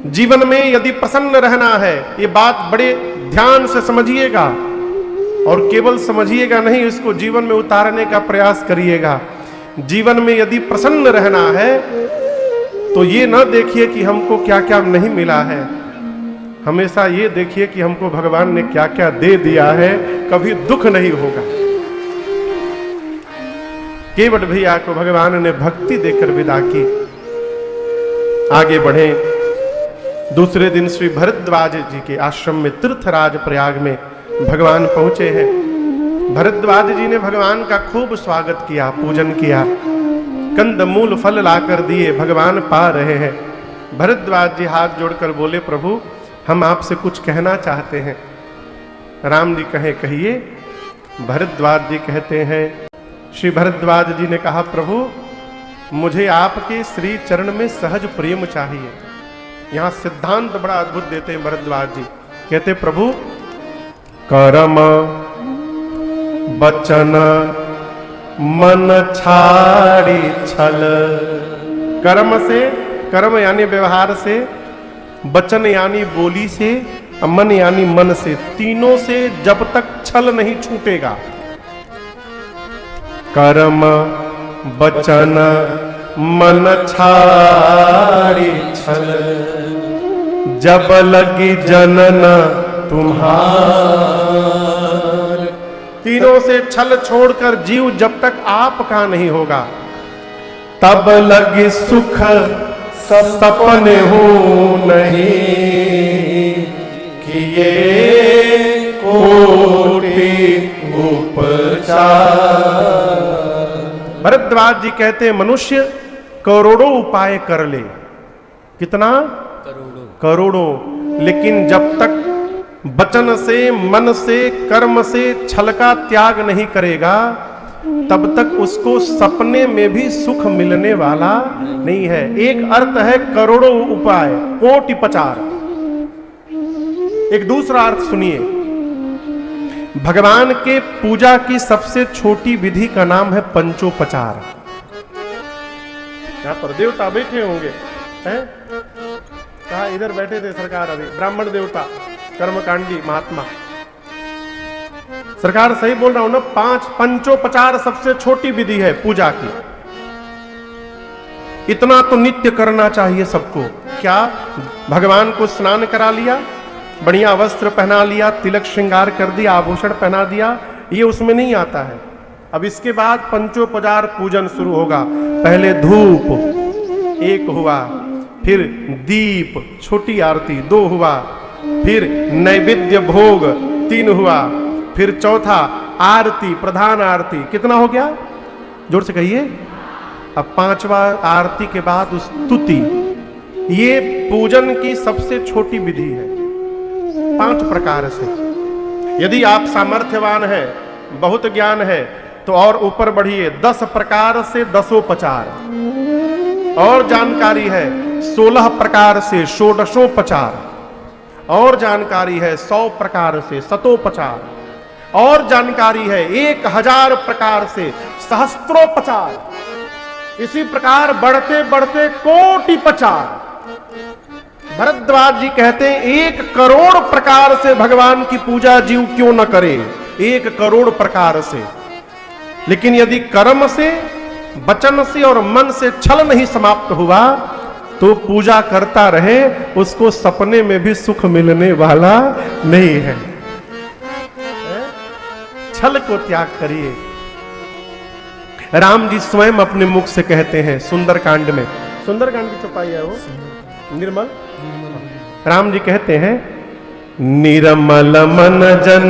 जीवन में यदि प्रसन्न रहना है, ये बात बड़े ध्यान से समझिएगा और केवल समझिएगा नहीं, इसको जीवन में उतारने का प्रयास करिएगा। जीवन में यदि प्रसन्न रहना है तो ये ना देखिए कि हमको क्या क्या नहीं मिला है, हमेशा ये देखिए कि हमको भगवान ने क्या क्या दे दिया है, कभी दुख नहीं होगा। केवट भैया को भगवान ने भक्ति देकर विदा की। आगे बढ़े। दूसरे दिन श्री भरद्वाज जी के आश्रम में तीर्थराज प्रयाग में भगवान पहुंचे हैं। भरद्वाज जी ने भगवान का खूब स्वागत किया, पूजन किया, कंद मूल फल लाकर दिए, भगवान पा रहे हैं। भरद्वाज जी हाथ जोड़कर बोले, प्रभु हम आपसे कुछ कहना चाहते हैं। राम जी कहे, कहिए। भरद्वाज जी कहते हैं, श्री भरद्वाज जी ने कहा, प्रभु मुझे आपके श्री चरण में सहज प्रेम चाहिए। यहां सिद्धांत बड़ा अद्भुत देते हैं भरद्वाज जी। कहते, प्रभु कर्म बचन मन छाड़ी छल। कर्म से, कर्म यानी व्यवहार से, वचन यानी बोली से, मन यानी मन से, तीनों से जब तक छल नहीं छूटेगा। कर्म वचन मन छाड़ी छल, जब लगी जनन तुम्हार। तीनों से छल छोड़कर जीव जब तक आपका नहीं होगा, तब लगी सुख सपने हो नहीं, किए कोटि उपचार। भरद्वाज जी कहते हैं, मनुष्य करोड़ों उपाय कर ले। कितना? करोड़ों। लेकिन जब तक वचन से, मन से, कर्म से छल का त्याग नहीं करेगा, तब तक उसको सपने में भी सुख मिलने वाला नहीं है। एक अर्थ है करोड़ों उपाय, कोटि उपचार। एक दूसरा अर्थ सुनिए, भगवान के पूजा की सबसे छोटी विधि का नाम है पंचोपचार। यहां पर देवता बैठे होंगे, हैं? कहा इधर बैठे थे सरकार, अभी ब्राह्मण देवता, कर्मकांडी महात्मा। सरकार सही बोल रहा हूं ना? 5 पंचोपचार सबसे छोटी विधि है पूजा की। इतना तो नित्य करना चाहिए सबको। क्या? भगवान को स्नान करा लिया, बढ़िया वस्त्र पहना लिया, तिलक श्रृंगार कर दिया, आभूषण पहना दिया, ये उसमें नहीं आता है। अब इसके बाद पंचोपचार पूजन शुरू होगा। पहले धूप 1 हुआ, फिर दीप छोटी आरती 2 हुआ, फिर नैवेद्य भोग 3 हुआ, फिर चौथा आरती, प्रधान आरती। कितना हो गया? जोर से कहिए। अब 5वां आरती के बाद स्तुति। ये पूजन की सबसे छोटी विधि है। 5 प्रकार से। यदि आप सामर्थ्यवान हैं, बहुत ज्ञान है, तो और ऊपर बढ़िए, 10 प्रकार से 10ओपचार। और जानकारी है 16 प्रकार से षोडशोपचार। और जानकारी है 100 प्रकार से शतोपचार। और जानकारी है 1000 प्रकार से सहस्त्रोपचार। इसी प्रकार बढ़ते बढ़ते कोटिपचार। भरद्वाज जी कहते हैं 1 करोड़ प्रकार से भगवान की पूजा जीव क्यों न करे, 1 करोड़ प्रकार से। लेकिन यदि कर्म से, वचन से और मन से छल नहीं समाप्त हुआ, तो पूजा करता रहे, उसको सपने में भी सुख मिलने वाला नहीं है। छल को त्याग करिए। राम जी स्वयं अपने मुख से कहते हैं सुंदरकांड में, सुंदरकांड की चौपाई है वो, निर्मल। राम जी कहते हैं, निर्मल मन जन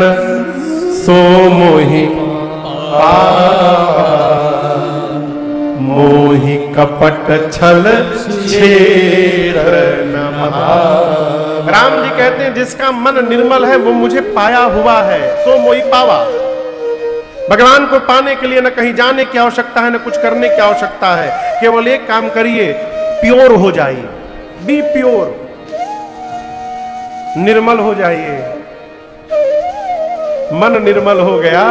सो मोहि मोहि कपट छल छेड़ न भाव। राम जी कहते हैं, जिसका मन निर्मल है वो मुझे पाया हुआ है, सो मोहि पावा। भगवान को पाने के लिए न कहीं जाने की आवश्यकता है, न कुछ करने की आवश्यकता है। केवल एक काम करिए, प्योर हो जाइए, बी प्योर, निर्मल हो जाइए। मन निर्मल हो गया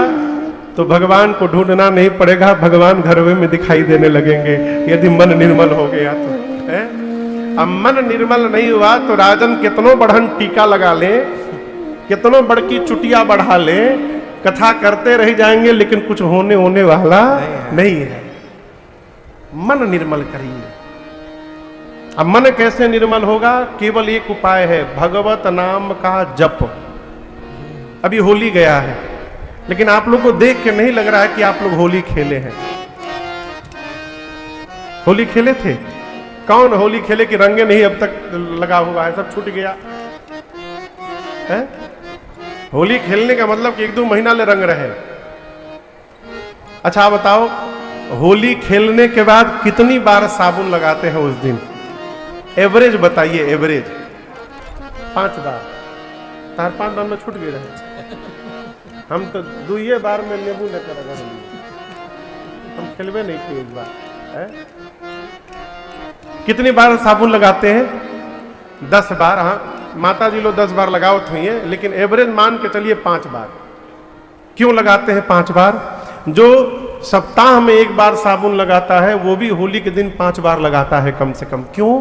तो भगवान को ढूंढना नहीं पड़ेगा, भगवान घर में दिखाई देने लगेंगे, यदि मन निर्मल हो गया तो। है? अब मन निर्मल नहीं हुआ तो राजन कितनों बढ़न टीका लगा ले, कितनों बड़की चुटिया बढ़ा ले, कथा करते रह जाएंगे लेकिन कुछ होने वाला नहीं है। मन निर्मल करिए। अब मन कैसे निर्मल होगा? केवल एक उपाय है, भगवत नाम का जप। अभी होली गया है, लेकिन आप लोग को देख के नहीं लग रहा है कि आप लोग होली खेले हैं। होली खेले थे? कौन होली खेले कि रंगे नहीं अब तक लगा हुआ है, सब छूट गया है? होली खेलने का मतलब कि 1-2 महीना ले रंग रहे। अच्छा बताओ, होली खेलने के बाद कितनी बार साबुन लगाते हैं उस दिन? एवरेज बताइए, एवरेज। 5 बार। 4-5 बार में छूट गए रहे। हम तो 2 बार में नींबू लेकर रगड़ लिए, हम खेलवे नहीं किए इस बार है? कितनी बार साबुन लगाते हैं? 10 बार। हाँ, माता जी लोग 10 बार लगाओ तो ये, लेकिन एवरेज मान के चलिए 5 बार। क्यों लगाते हैं 5 बार? जो सप्ताह में 1 बार साबुन लगाता है वो भी होली के दिन 5 बार लगाता है कम से कम। क्यों?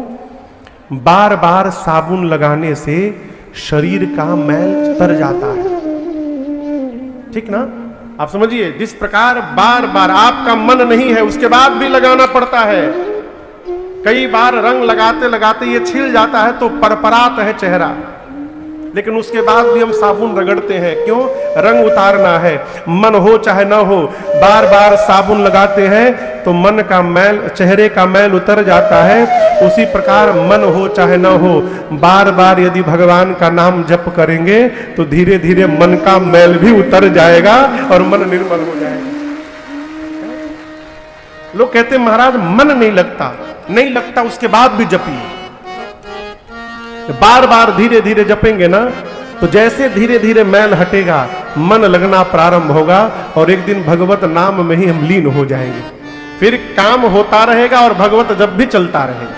बार बार साबुन लगाने से शरीर का मैल उतर जाता है। ठीक ना? आप समझिए, जिस प्रकार बार बार आपका मन नहीं है उसके बाद भी लगाना पड़ता है। कई बार रंग लगाते लगाते ये छिल जाता है तो परपराता है चेहरा, लेकिन उसके बाद भी हम साबुन रगड़ते हैं। क्यों? रंग उतारना है। मन हो चाहे ना हो, बार बार साबुन लगाते हैं तो मन का मैल, चेहरे का मैल उतर जाता है। उसी प्रकार मन हो चाहे ना हो, बार बार यदि भगवान का नाम जप करेंगे तो धीरे धीरे मन का मैल भी उतर जाएगा और मन निर्मल हो जाएगा। लोग कहते हैं महाराज मन नहीं लगता। नहीं लगता, उसके बाद भी जपिए। बार बार धीरे धीरे जपेंगे ना तो जैसे धीरे धीरे मैल हटेगा, मन लगना प्रारंभ होगा और एक दिन भगवत नाम में ही हम लीन हो जाएंगे। फिर काम होता रहेगा और भगवत जप भी चलता रहेगा।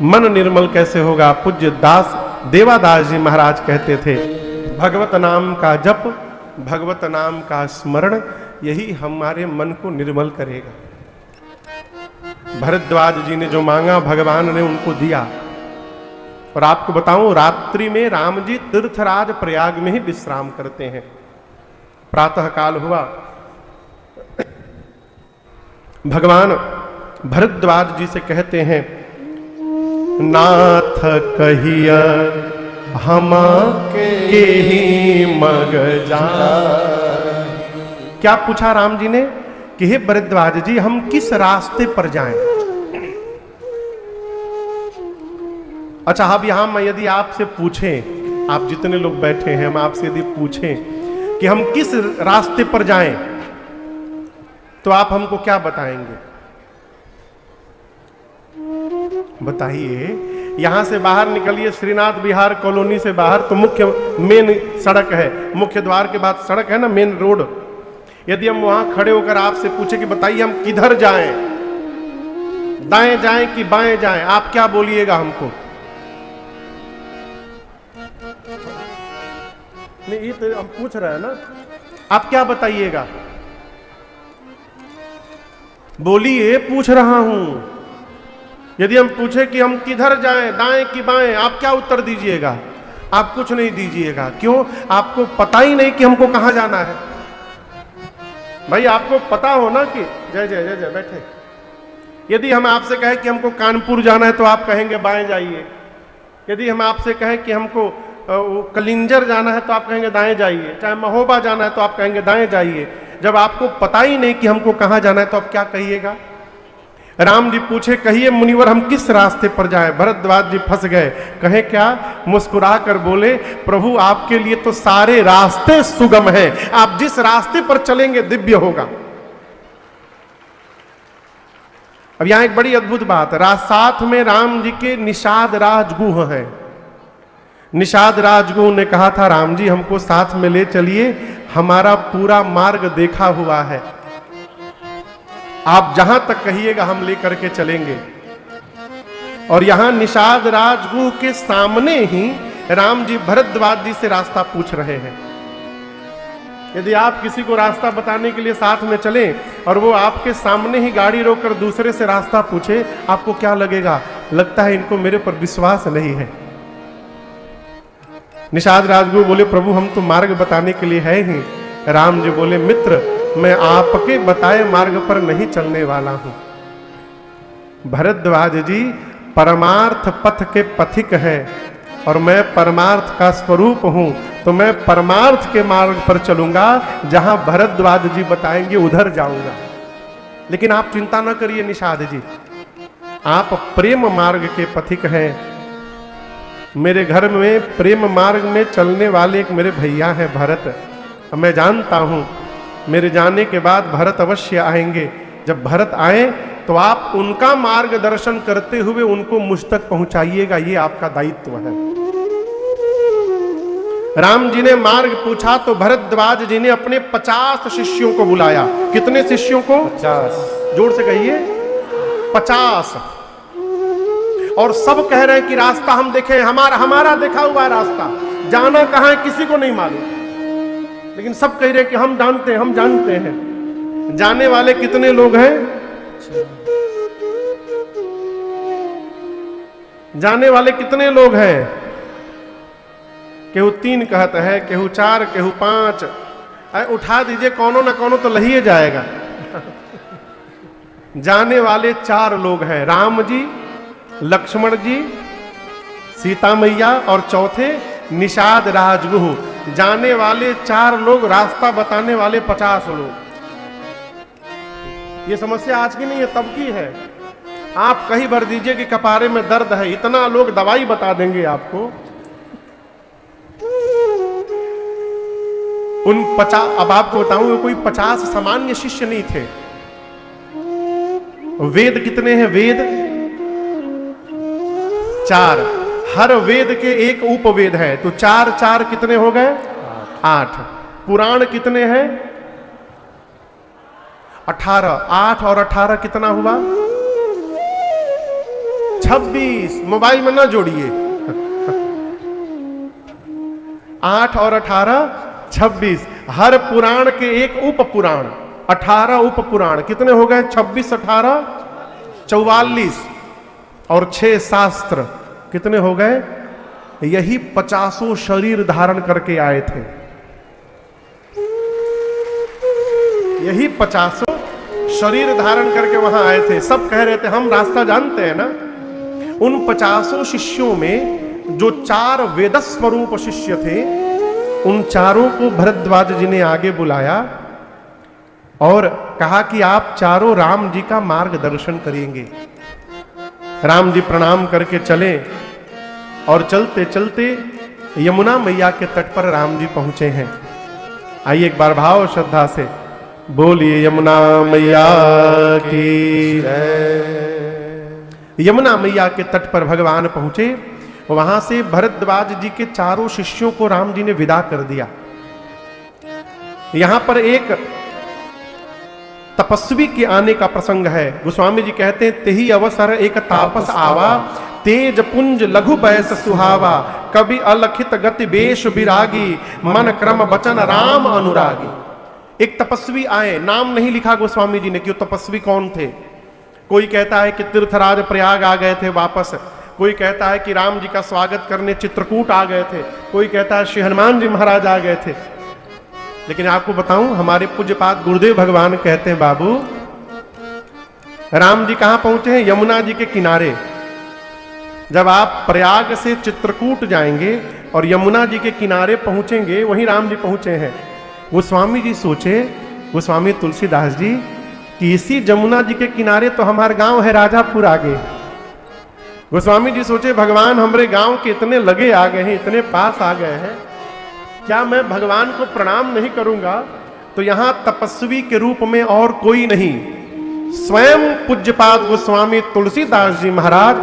मन निर्मल कैसे होगा? पूज्य दास देवादास जी महाराज कहते थे, भगवत नाम का जप, भगवत नाम का स्मरण, यही हमारे मन को निर्मल करेगा। भरद्वाज जी ने जो मांगा भगवान ने उनको दिया। और आपको बताऊं, रात्रि में राम जी तीर्थराज प्रयाग में ही विश्राम करते हैं। प्रातः काल हुआ, भगवान भरद्वाज जी से कहते हैं, नाथ कहिया हम के ही मग जा। क्या पूछा राम जी ने कि हे भरद्वाज जी, हम किस रास्ते पर जाएं? अच्छा, अब यहां मैं यदि आपसे पूछें, आप जितने लोग बैठे हैं, हम आपसे यदि पूछें कि हम किस रास्ते पर जाएं, तो आप हमको क्या बताएंगे? बताइए। यहां से बाहर निकलिए, श्रीनाथ विहार कॉलोनी से बाहर तो मुख्य मेन सड़क है, मुख्य द्वार के बाद सड़क है ना, मेन रोड। यदि हम वहां खड़े होकर आपसे पूछे कि बताइए हम किधर जाएं, दाएं जाएं कि बाएं जाएं, आप क्या बोलिएगा हमको? नहीं, ये तो हम पूछ रहे हैं ना, आप क्या बताइएगा? बोलिए, पूछ रहा हूं। यदि हम पूछे कि हम किधर जाएं, दाएं कि बाएं, आप क्या उत्तर दीजिएगा? आप कुछ नहीं दीजिएगा। क्यों? आपको पता ही नहीं कि हमको कहां जाना है। भाई आपको पता हो ना कि जय जय जय जय बैठे। यदि हम आपसे कहें कि हमको कानपुर जाना है तो आप कहेंगे बाएं जाइए। यदि हम आपसे कहें कि हमको कलिंजर जाना है तो आप कहेंगे दाएं जाइए। चाहे महोबा जाना है तो आप कहेंगे दाएं जाइए। जब आपको पता ही नहीं कि हमको कहां जाना है तो आप क्या कहिएगा? राम जी पूछे, कहिए मुनिवर हम किस रास्ते पर जाएं? भरद्वाज जी फंस गए। कहे क्या? मुस्कुरा कर बोले, प्रभु आपके लिए तो सारे रास्ते सुगम हैं, आप जिस रास्ते पर चलेंगे दिव्य होगा। अब यहां एक बड़ी अद्भुत बात, साथ में राम जी के निषाद राजगुह हैं। निषाद राजगुह ने कहा था, राम जी हमको साथ में ले चलिए, हमारा पूरा मार्ग देखा हुआ है, आप जहां तक कहिएगा हम लेकर के चलेंगे। और यहां निषाद राजगुह के सामने ही राम जी भरद्वाज जी से रास्ता पूछ रहे हैं यदि आप किसी को रास्ता बताने के लिए साथ में चलें और वो आपके सामने ही गाड़ी रोककर दूसरे से रास्ता पूछे, आपको क्या लगेगा? लगता है इनको मेरे पर विश्वास नहीं है। निषाद राजगुरु बोले, प्रभु हम तो मार्ग बताने के लिए है ही। राम जी बोले, मित्र मैं आपके बताए मार्ग पर नहीं चलने वाला हूं। भरद्वाज जी परमार्थ पथ के पथिक है और मैं परमार्थ का स्वरूप हूं, तो मैं परमार्थ के मार्ग पर चलूंगा, जहां भरद्वाज जी बताएंगे उधर जाऊंगा। लेकिन आप चिंता न करिए निषाद जी, आप प्रेम मार्ग के पथिक हैं। मेरे घर में प्रेम मार्ग में चलने वाले एक मेरे भैया हैं भरत। मैं जानता हूं मेरे जाने के बाद भरत अवश्य आएंगे। जब भरत आए तो आप उनका मार्गदर्शन करते हुए उनको मुझ तक पहुंचाइएगा, ये आपका दायित्व है। राम जी ने मार्ग पूछा तो भरद्वाज जी ने अपने 50 शिष्यों को बुलाया। कितने शिष्यों को? 50। जोर से कहिए, 50। और सब कह रहे हैं कि रास्ता हम देखें, हमारा देखा हुआ रास्ता, जाना कहां है किसी को नहीं मालूम। लेकिन सब कह रहे हैं कि हम जानते हैं। जाने वाले कितने लोग हैं? जाने वाले कितने लोग हैं? केहू 3 कहते हैं, केहू 4, केहू 5। उठा दीजिए, कोनो ना कोनो तो लहिए जाएगा। जाने वाले 4 लोग हैं, राम जी, लक्ष्मण जी, सीता मैया और चौथे निषाद राजगुरु। जाने वाले 4 लोग, रास्ता बताने वाले 50 लोग। ये समस्या आज की नहीं है, तब की है। आप कहीं भर दीजिए कि कपारे में दर्द है, इतना लोग दवाई बता देंगे आपको। उन 50, अब आपको बताऊं, कोई 50 सामान्य शिष्य नहीं थे। वेद कितने हैं? वेद 4। हर वेद के एक उपवेद है, तो 4 4 कितने हो गए? 8। पुराण कितने हैं? 18। 8 और 18 कितना हुआ? 26। मोबाइल में ना जोड़िए। 8 और 18 26। हर पुराण के एक उप पुराण, 18 उप पुराण कितने हो गए? 26 18 44। और 6 शास्त्र कितने हो गए? यही 50 शरीर धारण करके आए थे। यही 50 शरीर धारण करके वहां आए थे। सब कह रहे थे हम रास्ता जानते हैं ना। उन 50 शिष्यों में जो 4 वेद स्वरूप शिष्य थे, उन चारों को भरद्वाज जी ने आगे बुलाया और कहा कि आप चारों राम जी का मार्गदर्शन करेंगे। राम जी प्रणाम करके चले और चलते चलते यमुना मैया के तट पर राम जी पहुंचे हैं। आइए एक बार भाव श्रद्धा से बोलिए यमुना मैया की जय। यमुना मैया के तट पर भगवान पहुंचे। वहां से भरद्वाज जी के चारों शिष्यों को राम जी ने विदा कर दिया। यहां पर एक तपस्वी के आने का प्रसंग है। गोस्वामी जी कहते हैं, तेही अवसर एक तापस आवा, तेज पुंज लघु बैस सुहावा, कवि अलखित गति बेश विरागी, मन क्रम वचन राम अनुरागी। एक तपस्वी आए, नाम नहीं लिखा गोस्वामी जी ने कि वो तपस्वी कौन थे। कोई कहता है कि तीर्थराज प्रयाग आ गए थे वापस, कोई कहता है कि राम जी का स्वागत करने चित्रकूट आ गए थे, कोई कहता है श्री हनुमान जी महाराज आ गए थे। लेकिन आपको बताऊं, हमारे पूज्यपाद गुरुदेव भगवान कहते हैं, बाबू राम जी कहां पहुंचे हैं? यमुना जी के किनारे। जब आप प्रयाग से चित्रकूट जाएंगे और यमुना जी के किनारे पहुंचेंगे, वहीं राम जी पहुंचे हैं। गोस्वामी जी सोचे, गोस्वामी तुलसीदास जी, कि इसी जमुना जी के किनारे तो हमारा गांव है राजापुर आगे। गोस्वामी जी सोचे, भगवान हमारे गांव के इतने लगे आ गए हैं, इतने पास आ गए हैं, क्या मैं भगवान को प्रणाम नहीं करूंगा? तो यहां तपस्वी के रूप में और कोई नहीं, स्वयं पूज्यपाद गोस्वामी तुलसीदास जी महाराज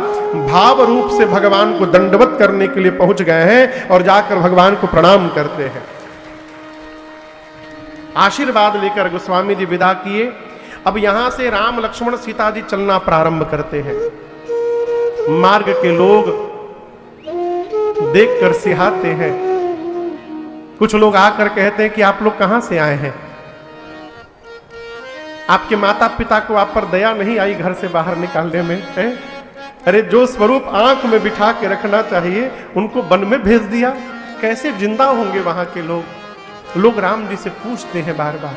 भाव रूप से भगवान को दंडवत करने के लिए पहुंच गए हैं और जाकर भगवान को प्रणाम करते हैं। आशीर्वाद लेकर गोस्वामी जी विदा किए। अब यहां से राम लक्ष्मण सीता जी चलना प्रारंभ करते हैं। मार्ग के लोग देखकर सिहाते हैं, कुछ लोग आकर कहते हैं कि आप लोग कहां से आए हैं, आपके माता पिता को आप पर दया नहीं आई घर से बाहर निकालने में है? अरे जो स्वरूप आंख में बिठा के रखना चाहिए उनको वन में भेज दिया, कैसे जिंदा होंगे वहां के लोग? लोग राम जी से पूछते हैं बार बार।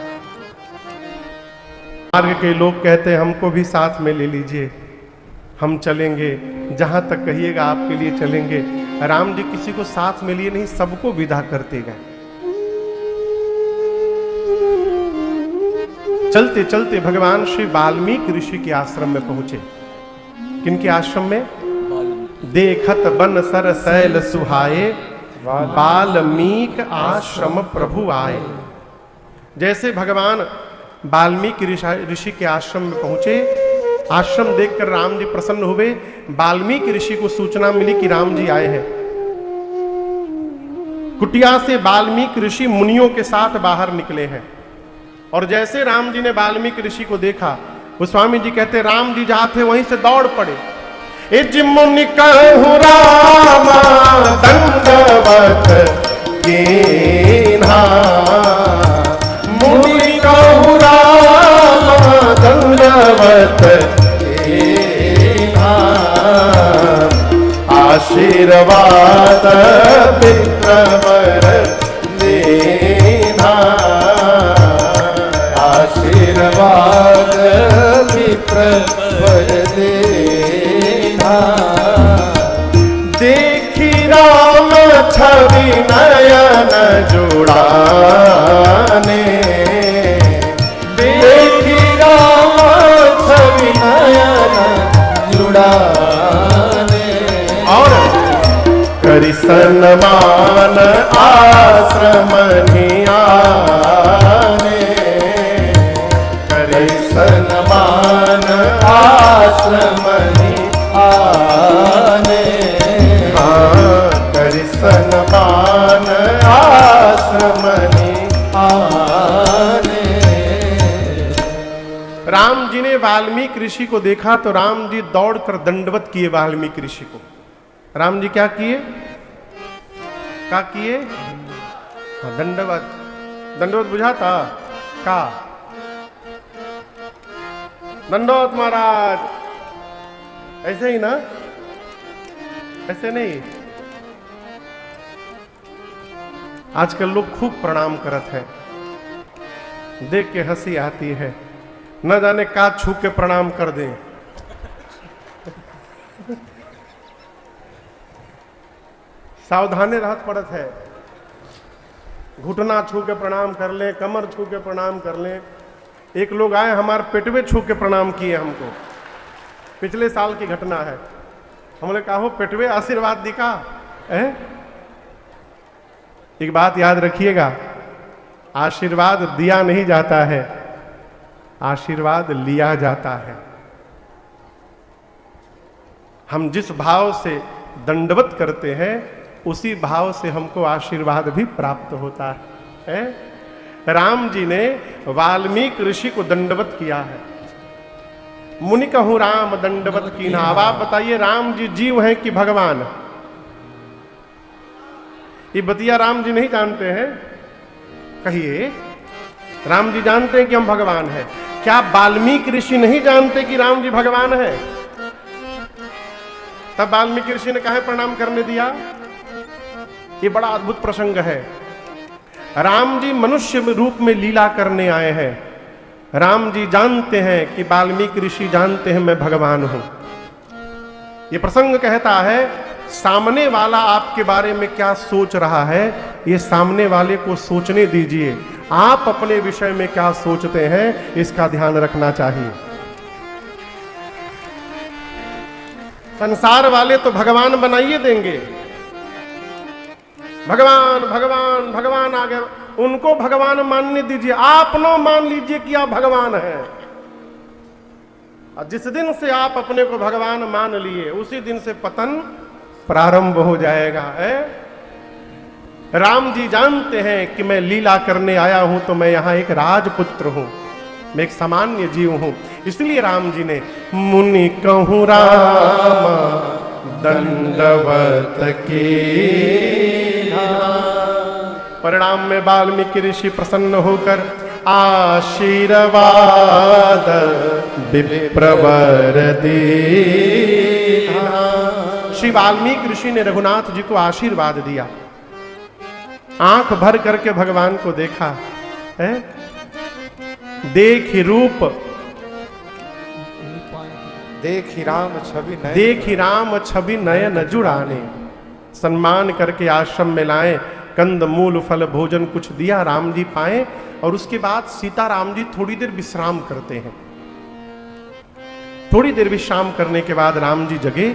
मार्ग के लोग कहते हैं हमको भी साथ में ले लीजिए, हम चलेंगे, जहां तक कहिएगा आपके लिए चलेंगे। राम जी किसी को साथ में लिए नहीं, सबको विदा करते गए। चलते चलते भगवान श्री वाल्मीकि ऋषि के आश्रम में पहुंचे। किनके आश्रम में? देखत बन सर शैल सुहाए, वाल्मीकि आश्रम प्रभु आए। जैसे भगवान वाल्मीकि ऋषि के आश्रम में पहुंचे, आश्रम देखकर राम जी प्रसन्न हुए। वाल्मीकि ऋषि को सूचना मिली कि राम जी आए हैं। कुटिया से वाल्मीकि ऋषि मुनियों के साथ बाहर निकले हैं, और जैसे राम जी ने वाल्मीकि ऋषि को देखा, गोस्वामी जी कहते राम जी जहां थे वहीं से दौड़ पड़े। इज मुनि कहु रामा दंडवत कीन्हा, मुनि कहु रामा दंडवत कीन्हा, आशीर्वाद पितृवर देना, आशीर्वाद विप्रवर देना। देखी राम छवि नयन जुड़ाने, देखी राम छवि नयन जुड़ाने, और करि सन्मान आश्रम नियाने, सन्मान आश्रम आने, करि सन्मान आश्रम आने। राम जी ने वाल्मीकि ऋषि को देखा तो राम जी दौड़कर दंडवत किए वाल्मीकि ऋषि को। राम जी क्या किए? क्या किए? दंडवत। दंडवत बुझा था का? दंडवत महाराज, ऐसे ही ना? ऐसे नहीं। आजकल लोग खूब प्रणाम करत है, देख के हंसी आती है, न जाने का छू के प्रणाम कर दें। सावधानी रहत पड़त है, घुटना छू के प्रणाम कर ले, कमर छू के प्रणाम कर ले। एक लोग आए हमारे पेटवे छू के प्रणाम किए हमको, पिछले साल की घटना है। हमने कहा हो पेटवे आशीर्वाद दिखा है। एक बात याद रखिएगा, आशीर्वाद दिया नहीं जाता है, आशीर्वाद लिया जाता है। हम जिस भाव से दंडवत करते हैं उसी भाव से हमको आशीर्वाद भी प्राप्त होता है। राम जी ने वाल्मीकि ऋषि को दंडवत किया है। मुनि कहूं राम दंडवत कीन्हा। अब आप बताइए राम जी जीव हैं कि भगवान? ये बतिया राम जी नहीं जानते हैं? कहिए, राम जी जानते हैं कि हम भगवान हैं। क्या वाल्मीकि ऋषि नहीं जानते कि राम जी भगवान है? तब वाल्मीकि ऋषि ने काहे प्रणाम करने दिया? ये बड़ा अद्भुत प्रसंग है। राम जी मनुष्य रूप में लीला करने आए हैं। राम जी जानते हैं कि वाल्मीकि ऋषि जानते हैं मैं भगवान हूं। ये प्रसंग कहता है सामने वाला आपके बारे में क्या सोच रहा है, ये सामने वाले को सोचने दीजिए। आप अपने विषय में क्या सोचते हैं इसका ध्यान रखना चाहिए। संसार वाले तो भगवान बनाइए देंगे, भगवान भगवान भगवान आ गए, उनको भगवान मानने दीजिए। आप न मान लीजिए कि आप भगवान हैं। और जिस दिन से आप अपने को भगवान मान लिए उसी दिन से पतन प्रारंभ हो जाएगा। है राम जी जानते हैं कि मैं लीला करने आया हूं, तो मैं यहां एक राजपुत्र हूं, मैं एक सामान्य जीव हूं। इसलिए राम जी ने मुनि कहूं राम दंडवत कीन्हा, परिणाम में वाल्मीकि ऋषि प्रसन्न होकर आशीर्वाद विप्रवर दीना। श्री वाल्मीकि ऋषि ने रघुनाथ जी को आशीर्वाद दिया। आंख भर करके भगवान को देखा है। देखि रूप देखि राम छवि नयन, देखि राम छवि नयन जुड़ाने। सम्मान करके आश्रम में लाए, कंद मूल फल भोजन कुछ दिया, राम जी पाए। और उसके बाद सीता राम जी थोड़ी देर विश्राम करते हैं। थोड़ी देर विश्राम करने के बाद राम जी जगे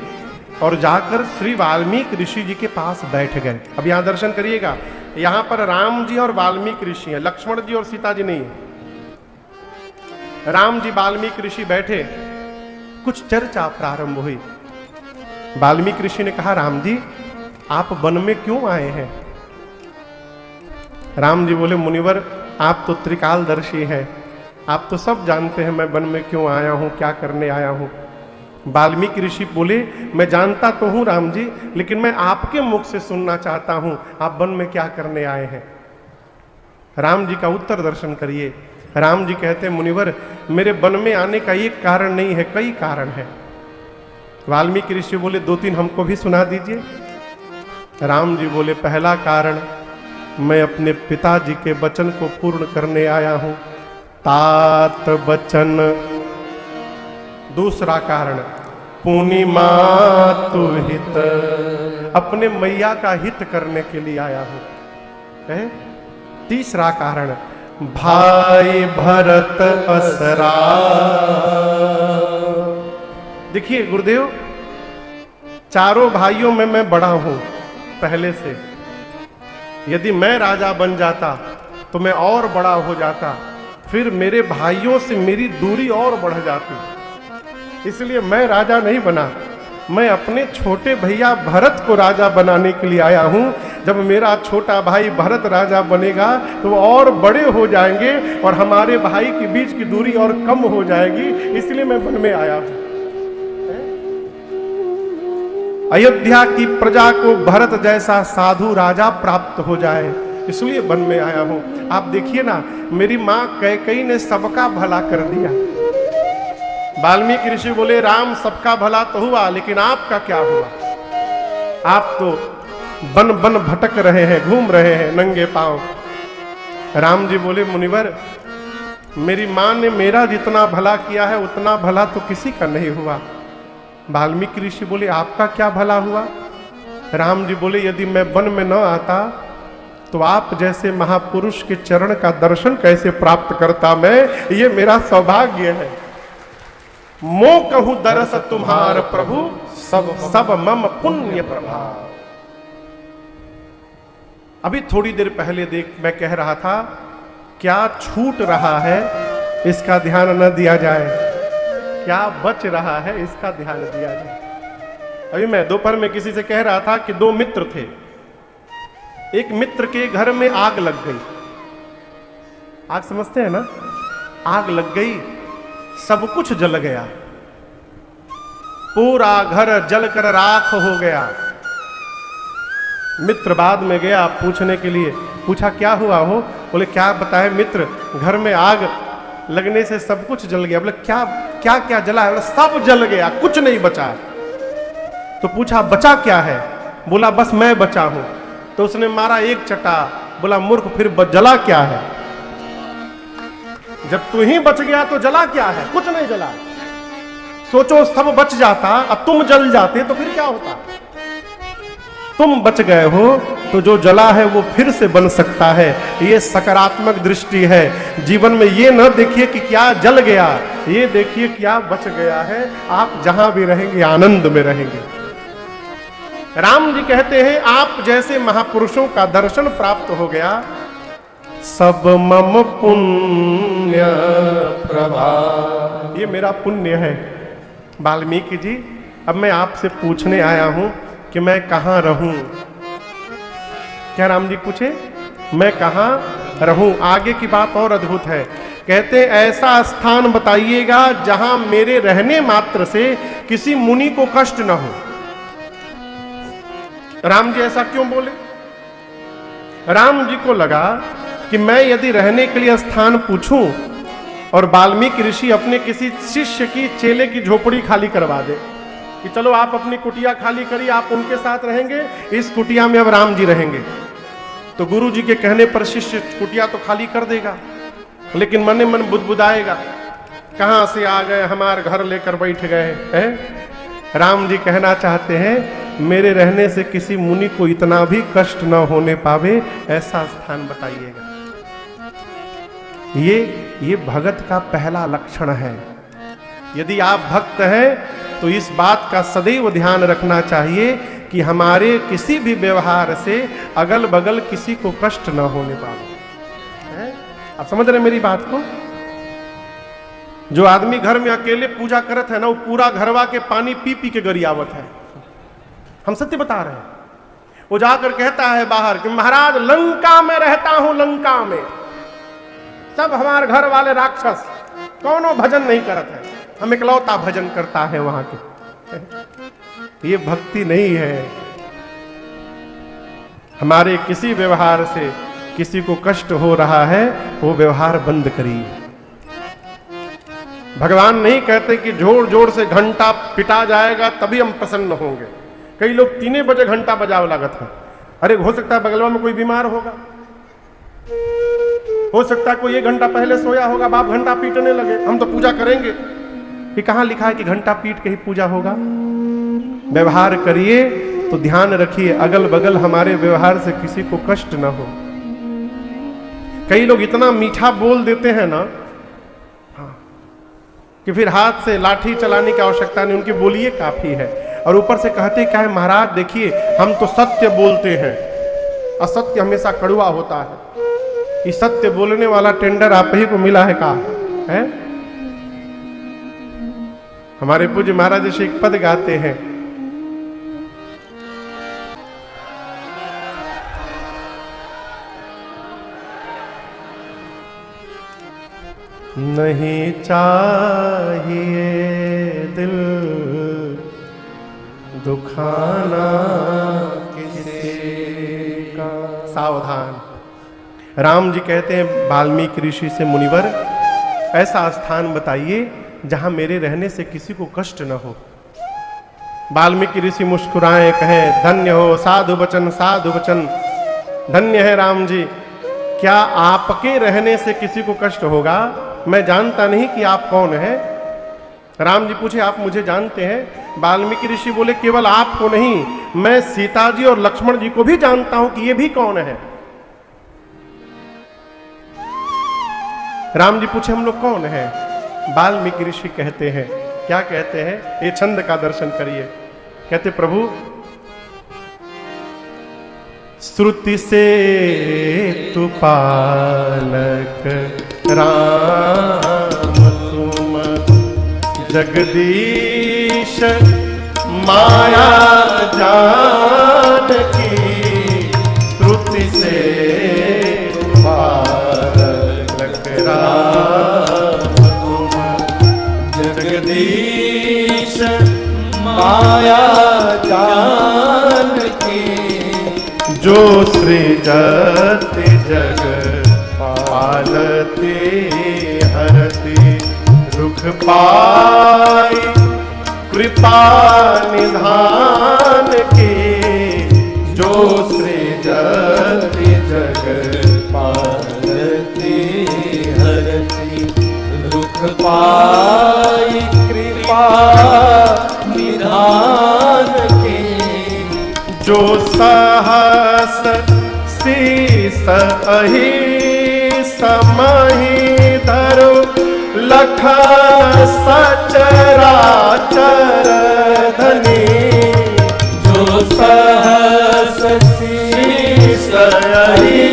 और जाकर श्री वाल्मीकि ऋषि जी के पास बैठ गए। अब यहां दर्शन करिएगा, यहां पर राम जी और वाल्मीकि ऋषि हैं, लक्ष्मण जी और सीता जी नहीं है। राम जी वाल्मीकि ऋषि बैठे, कुछ चर्चा प्रारंभ हुई। वाल्मीकि ऋषि ने कहा, राम जी आप वन में क्यों आए हैं? राम जी बोले, मुनिवर आप तो त्रिकालदर्शी हैं, आप तो सब जानते हैं मैं वन में क्यों आया हूं, क्या करने आया हूं। वाल्मीकि ऋषि बोले, मैं जानता तो हूं राम जी, लेकिन मैं आपके मुख से सुनना चाहता हूं, आप वन में क्या करने आए हैं। राम जी का उत्तर दर्शन करिए। राम जी कहते हैं, मुनिवर मेरे वन में आने का एक कारण नहीं है, कई कारण है। वाल्मीकि ऋषि बोले, दो तीन हमको भी सुना दीजिए। राम जी बोले, पहला कारण मैं अपने पिताजी के वचन को पूर्ण करने आया हूं, तात वचन। दूसरा कारण पुनि मातु हित, अपने मैया का हित करने के लिए आया हूं। तीसरा कारण भाई भरत असरा। देखिए गुरुदेव, चारों भाइयों में मैं बड़ा हूं पहले से। यदि मैं राजा बन जाता तो मैं और बड़ा हो जाता, फिर मेरे भाइयों से मेरी दूरी और बढ़ जाती। इसलिए मैं राजा नहीं बना, मैं अपने छोटे भैया भरत को राजा बनाने के लिए आया हूं। जब मेरा छोटा भाई भरत राजा बनेगा तो वो और बड़े हो जाएंगे और हमारे भाई के बीच की दूरी और कम हो जाएगी, इसलिए मैं वन में आया हूं। अयोध्या की प्रजा को भरत जैसा साधु राजा प्राप्त हो जाए, इसलिए वन में आया हूं। आप देखिए ना, मेरी मां कैकेयी ने सबका भला कर दिया। वाल्मीकि ऋषि बोले, राम सबका भला तो हुआ, लेकिन आपका क्या हुआ? आप तो बन बन भटक रहे हैं, घूम रहे हैं नंगे पांव। राम जी बोले, मुनिवर मेरी मां ने मेरा जितना भला किया है उतना भला तो किसी का नहीं हुआ। वाल्मीकि ऋषि बोले, आपका क्या भला हुआ? राम जी बोले, यदि मैं वन में न आता तो आप जैसे महापुरुष के चरण का दर्शन कैसे प्राप्त करता मैं? ये मेरा सौभाग्य है। मो कहूं दरस तुम्हार प्रभु, सब मम पुण्य प्रभाव। अभी थोड़ी देर पहले मैं कह रहा था, क्या छूट रहा है इसका ध्यान न दिया जाए, क्या बच रहा है इसका ध्यान दिया जाए। अभी मैं दोपहर में किसी से कह रहा था कि दो मित्र थे। एक मित्र के घर में आग लग गई। आग समझते हैं ना? आग लग गई, सब कुछ जल गया, पूरा घर जलकर राख हो गया। मित्र बाद में गया पूछने के लिए, पूछा क्या हुआ हो? बोले, क्या बताए मित्र, घर में आग लगने से सब कुछ जल गया। बोले, क्या क्या क्या जला है? बोले, सब जल गया, कुछ नहीं बचा। तो पूछा बचा क्या है? बोला, बस मैं बचा हूं। तो उसने मारा एक चटा। बोला, मूर्ख, फिर जला क्या है? जब तू ही बच गया तो जला क्या है? कुछ नहीं जला। सोचो सब बच जाता, अब तुम जल जाते तो फिर क्या होता? तुम बच गए हो तो जो जला है वो फिर से बन सकता है। ये सकारात्मक दृष्टि है। जीवन में ये न देखिए कि क्या जल गया, ये देखिए क्या बच गया है। आप जहां भी रहेंगे आनंद में रहेंगे। राम जी कहते हैं, आप जैसे महापुरुषों का दर्शन प्राप्त हो गया, सब मम पुण्य प्रभाव, ये मेरा पुण्य है। वाल्मीकि जी, अब मैं आपसे पूछने आया हूं कि मैं कहां रहूं। क्या राम जी पूछे? मैं कहां रहूं? आगे की बात और अद्भुत है। कहते हैं, ऐसा स्थान बताइएगा जहां मेरे रहने मात्र से किसी मुनि को कष्ट न हो। राम जी ऐसा क्यों बोले? राम जी को लगा कि मैं यदि रहने के लिए स्थान पूछूं और वाल्मीकि ऋषि अपने किसी शिष्य की, चेले की झोपड़ी खाली करवा दे कि चलो आप अपनी कुटिया खाली करिए, आप उनके साथ रहेंगे, इस कुटिया में अब राम जी रहेंगे, तो गुरु जी के कहने पर शिष्य कुटिया तो खाली कर देगा, लेकिन मन मन बुदबुदाएगा, कहां से आ गए, हमारे घर लेकर बैठ गए हैं। राम जी कहना चाहते हैं, मेरे रहने से किसी मुनि को इतना भी कष्ट न होने पावे, ऐसा स्थान बताइएगा। ये भगत का पहला लक्षण है। यदि आप भक्त हैं तो इस बात का सदैव ध्यान रखना चाहिए कि हमारे किसी भी व्यवहार से अगल बगल किसी को कष्ट न होने पावे। आप समझ रहे मेरी बात को? जो आदमी घर में अकेले पूजा करत है ना, वो पूरा घरवा के पानी पी पी के गरियावत है। हम सत्य बता रहे हैं। वो जाकर कहता है बाहर कि महाराज लंका में रहता हूं, लंका में सब हमारे घर वाले राक्षस, कौनो भजन नहीं करत है, हम इकलौता भजन करता है वहां के। ये भक्ति नहीं है। हमारे किसी व्यवहार से किसी को कष्ट हो रहा है, वो व्यवहार बंद करिए। भगवान नहीं कहते कि जोर जोर से घंटा पिटा जाएगा तभी हम प्रसन्न होंगे। कई लोग 3 बजे घंटा बजाव लागत है। अरे हो सकता है बगलवा में कोई बीमार होगा, हो सकता है कोई 1 घंटा पहले सोया होगा, बाप घंटा पीटने लगे, हम तो पूजा करेंगे। ये कहां लिखा है कि घंटा पीट के ही पूजा होगा? व्यवहार करिए तो ध्यान रखिए अगल बगल हमारे व्यवहार से किसी को कष्ट ना हो। कई लोग इतना मीठा बोल देते हैं ना कि फिर हाथ से लाठी चलाने की आवश्यकता नहीं, उनकी बोलिए काफी है। और ऊपर से कहते क्या है, महाराज देखिए हम तो सत्य बोलते हैं, असत्य हमेशा कड़वा होता है। ये सत्य बोलने वाला टेंडर आप ही को मिला है का है? हमारे पूज्य महाराज जी एक पद गाते हैं, नहीं चाहिए दिल दुखाना किसी का। सावधान। राम जी कहते हैं वाल्मीकि ऋषि से, मुनिवर ऐसा स्थान बताइए जहां मेरे रहने से किसी को कष्ट न हो। वाल्मीकि ऋषि मुस्कुराए, कहे धन्य हो, साधु वचन, साधु वचन, धन्य है राम जी। क्या आपके रहने से किसी को कष्ट होगा? मैं जानता नहीं कि आप कौन हैं। राम जी पूछे, आप मुझे जानते हैं? वाल्मीकि ऋषि बोले, केवल आपको नहीं, मैं सीता जी और लक्ष्मण जी को भी जानता हूं कि ये भी कौन है। राम जी पूछे, हम लोग कौन हैं? वाल्मीकि ऋषि कहते हैं, क्या कहते हैं? ये छंद का दर्शन करिए। कहते, प्रभु श्रुति से तु पालक राम तुम जगदीश माया जानकी, श्रुति से तु पालक राम तुम जगदीश माया जानकी, जो सृजति जग पालती हरति, दुख पाई कृपा निधान की, जो सृजति जग पालती हरति, दुख पाई कृपा निधान की, जो सहस शीस अहि समहि धरु, लखन सचराचर धनी, जो सहस शीस अहि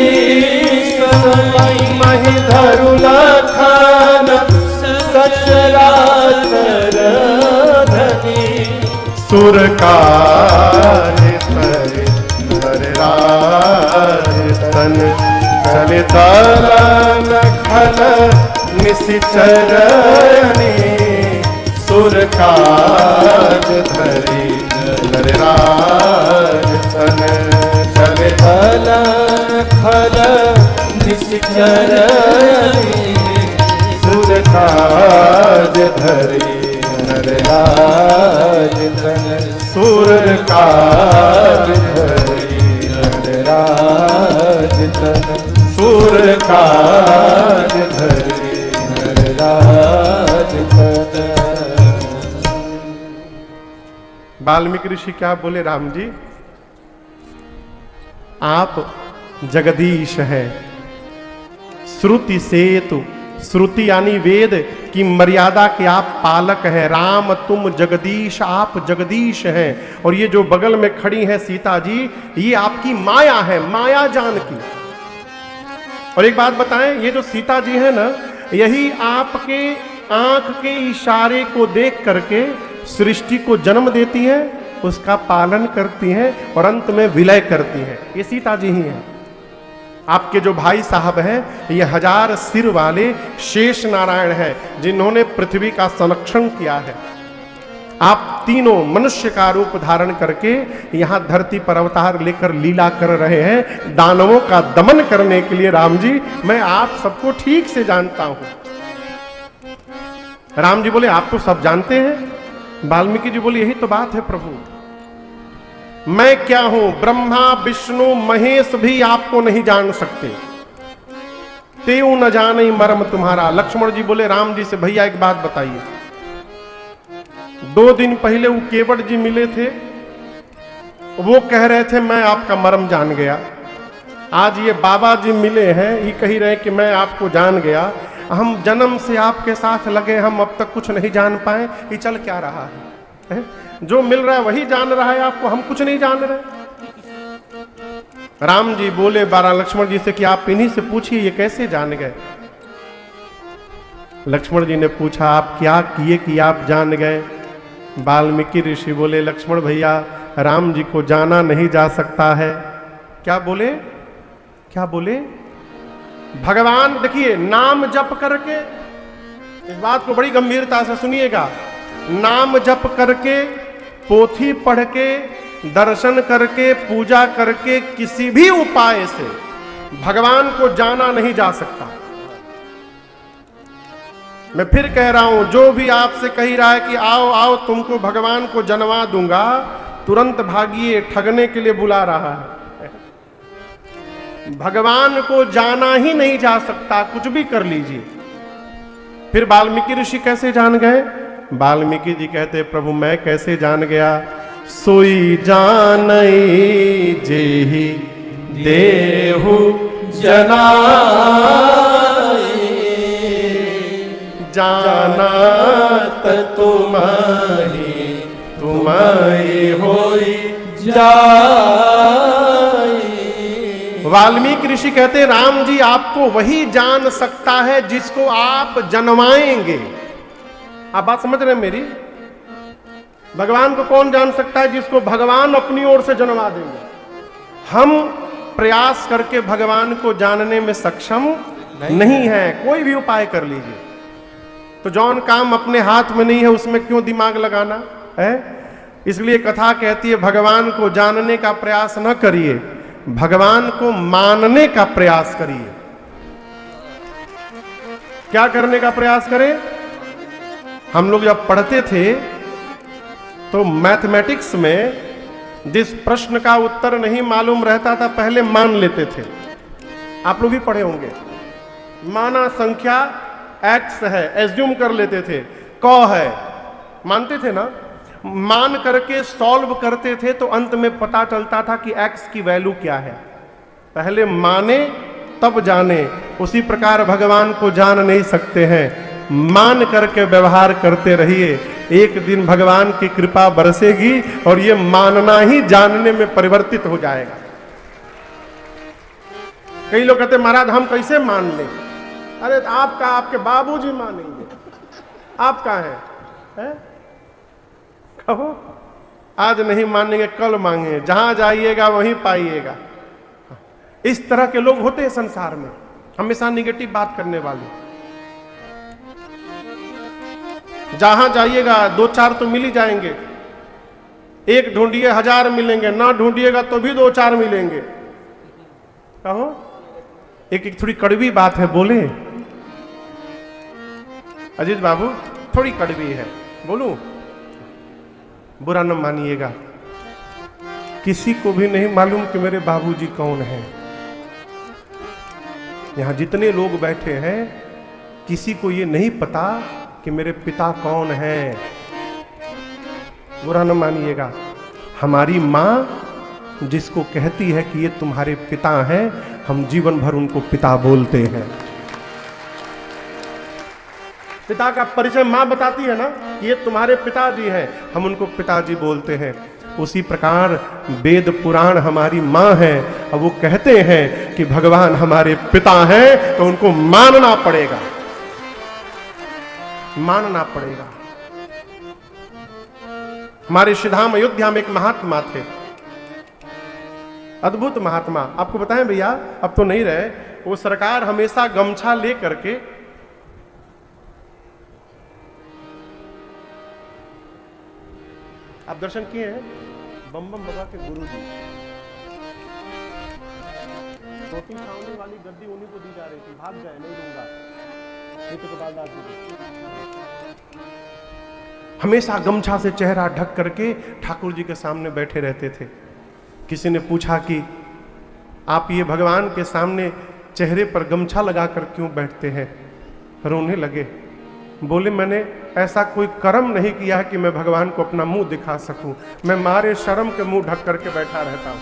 समहि धरु, लखन सचराचर धनी, सुर तन चले दलन खल निशिचरणी, सुर काज धरी नरराज तन चले दलन खल निश्चर सुर काज धरी नरराज तन सुर काज धरी नरराज तन सुर काज धरी नरराज तन। वाल्मीकि ऋषि क्या बोले? राम जी, आप जगदीश हैं। श्रुति सेतु, श्रुति यानी वेद की मर्यादा के आप पालक हैं। राम तुम जगदीश, आप जगदीश हैं। और ये जो बगल में खड़ी है सीता जी, ये आपकी माया है, माया जानकी। और एक बात बताएं, ये जो सीता जी है ना, यही आपके आंख के इशारे को देख करके सृष्टि को जन्म देती है, उसका पालन करती हैं और अंत में विलय करती हैं। ये सीता जी ही हैं। आपके जो भाई साहब हैं, ये 1000 सिर वाले शेष नारायण हैं, जिन्होंने पृथ्वी का संरक्षण किया है। आप तीनों मनुष्य का रूप धारण करके यहां धरती पर अवतार लेकर लीला कर रहे हैं, दानवों का दमन करने के लिए। राम जी, मैं आप सबको ठीक से जानता हूं। राम जी बोले, आप तो सब जानते हैं। वाल्मीकि जी बोले, यही तो बात है प्रभु, मैं क्या हूं? ब्रह्मा विष्णु महेश भी आपको नहीं जान सकते। तेऊ न जाने मर्म तुम्हारा। लक्ष्मण जी बोले राम जी से, भैया एक बात बताइए, 2 दिन पहले वो केवट जी मिले थे, वो कह रहे थे मैं आपका मर्म जान गया। आज ये बाबा जी मिले हैं, ये कह रहे कि मैं आपको जान गया। हम जन्म से आपके साथ लगे, हम अब तक कुछ नहीं जान पाए। ये चल क्या रहा है? जो मिल रहा है वही जान रहा है आपको, हम कुछ नहीं जान रहे। राम जी बोले 12 लक्ष्मण जी से कि आप इन्हीं से पूछिए ये कैसे जान गए। लक्ष्मण जी ने पूछा, आप क्या किए कि आप जान गए? वाल्मीकि ऋषि बोले, लक्ष्मण भैया, राम जी को जाना नहीं जा सकता है। क्या बोले? क्या बोले? भगवान, देखिए, नाम जप करके, इस बात को बड़ी गंभीरता से सुनिएगा, नाम जप करके, पोथी पढ़ के, दर्शन करके, पूजा करके, किसी भी उपाय से भगवान को जाना नहीं जा सकता। मैं फिर कह रहा हूं, जो भी आपसे कह रहा है कि आओ आओ तुमको भगवान को जनवा दूंगा, तुरंत भागिए, ठगने के लिए बुला रहा है। भगवान को जाना ही नहीं जा सकता, कुछ भी कर लीजिए। फिर वाल्मीकि ऋषि कैसे जान गए? वाल्मीकि जी कहते, प्रभु मैं कैसे जान गया? सोई जानई जेहि देहु जनाई, जानत तुम्हारी तुम्हारी होई जाई। वाल्मीकि ऋषि कहते, राम जी आपको वही जान सकता है जिसको आप जनवाएंगे। आप बात समझ रहे हैं मेरी? भगवान को कौन जान सकता है? जिसको भगवान अपनी ओर से जनवा देंगे। हम प्रयास करके भगवान को जानने में सक्षम नहीं है। कोई भी उपाय कर लीजिए, तो जौन काम अपने हाथ में नहीं है उसमें क्यों दिमाग लगाना है? इसलिए कथा कहती है, भगवान को जानने का प्रयास न करिए, भगवान को मानने का प्रयास करिए। क्या करने का प्रयास करें? हम लोग जब पढ़ते थे तो मैथमेटिक्स में जिस प्रश्न का उत्तर नहीं मालूम रहता था, पहले मान लेते थे। आप लोग भी पढ़े होंगे, माना संख्या x है, एज्यूम कर लेते थे, क है, मानते थे ना। मान करके सॉल्व करते थे तो अंत में पता चलता था कि x की वैल्यू क्या है। पहले माने तब जाने। उसी प्रकार भगवान को जान नहीं सकते हैं, मान करके व्यवहार करते रहिए। एक दिन भगवान की कृपा बरसेगी और ये मानना ही जानने में परिवर्तित हो जाएगा। कई लोग कहते महाराज हम कैसे मान लें? अरे आपका आपके बाबूजी मानेंगे, आप कहाँ है? कहो आज नहीं मानेंगे कल मांगे, जहां जाइएगा वहीं पाइएगा। इस तरह के लोग होते हैं संसार में, हमेशा निगेटिव बात करने वाले। जहां जाइएगा 2-4 तो मिल ही जाएंगे। एक ढूंढिए 1000 मिलेंगे, ना ढूंढिएगा तो भी 2-4 मिलेंगे। कहो, एक एक थोड़ी कड़वी बात है, बोले अजीत बाबू, थोड़ी कड़वी है, बोलूं? बुरा न मानिएगा, किसी को भी नहीं मालूम कि मेरे बाबूजी कौन हैं। यहां जितने लोग बैठे हैं, किसी को ये नहीं पता कि मेरे पिता कौन हैं। बुरा न मानिएगा। हमारी माँ जिसको कहती है कि ये तुम्हारे पिता हैं, हम जीवन भर उनको पिता बोलते हैं। पिता का परिचय माँ बताती है ना कि ये तुम्हारे पिताजी हैं, हम उनको पिताजी बोलते हैं। उसी प्रकार वेद पुराण हमारी माँ है, अब वो कहते हैं कि भगवान हमारे पिता हैं, तो उनको मानना पड़ेगा, मानना पड़ेगा। हमारे श्रीधाम अयोध्या में एक महात्मा थे, अद्भुत महात्मा। आपको बताएं भैया, अब तो नहीं रहे, वो सरकार हमेशा गमछा ले करके आप दर्शन किए हैं बम बम बाबा के गुरु जी, छोटी छावनी वाली गद्दी उन्हीं को दी जा रही थी, भाग गए, नहीं दूंगा, गोपालदास जी हमेशा गमछा से चेहरा ढक करके ठाकुर जी के सामने बैठे रहते थे। किसी ने पूछा कि आप ये भगवान के सामने चेहरे पर गमछा लगाकर क्यों बैठते हैं? रोने लगे, बोले मैंने ऐसा कोई कर्म नहीं किया है कि मैं भगवान को अपना मुंह दिखा सकूं, मैं मारे शर्म के मुंह ढक करके बैठा रहता हूं।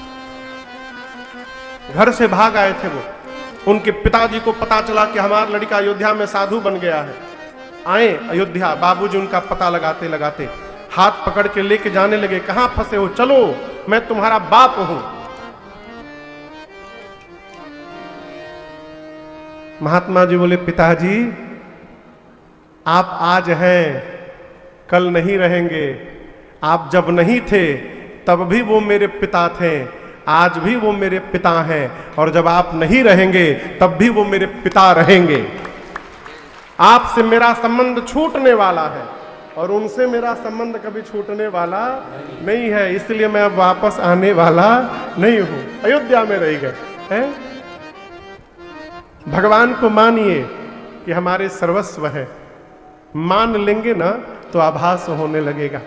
घर से भाग आए थे वो, उनके पिताजी को पता चला कि हमारा लड़का अयोध्या में साधु बन गया है। आए अयोध्या, बाबूजी उनका पता लगाते लगाते हाथ पकड़ के लेके जाने लगे, कहां फंसे हो, चलो मैं तुम्हारा बाप हूं। महात्मा जी बोले, पिताजी आप आज हैं, कल नहीं रहेंगे। आप जब नहीं थे तब भी वो मेरे पिता थे, आज भी वो मेरे पिता हैं, और जब आप नहीं रहेंगे तब भी वो मेरे पिता रहेंगे। आपसे मेरा संबंध छूटने वाला है और उनसे मेरा संबंध कभी छूटने वाला नहीं है, इसलिए मैं अब वापस आने वाला नहीं हूं। अयोध्या में रह गए हैं। भगवान को मानिए कि हमारे सर्वस्व है, मान लेंगे ना तो आभास होने लगेगा।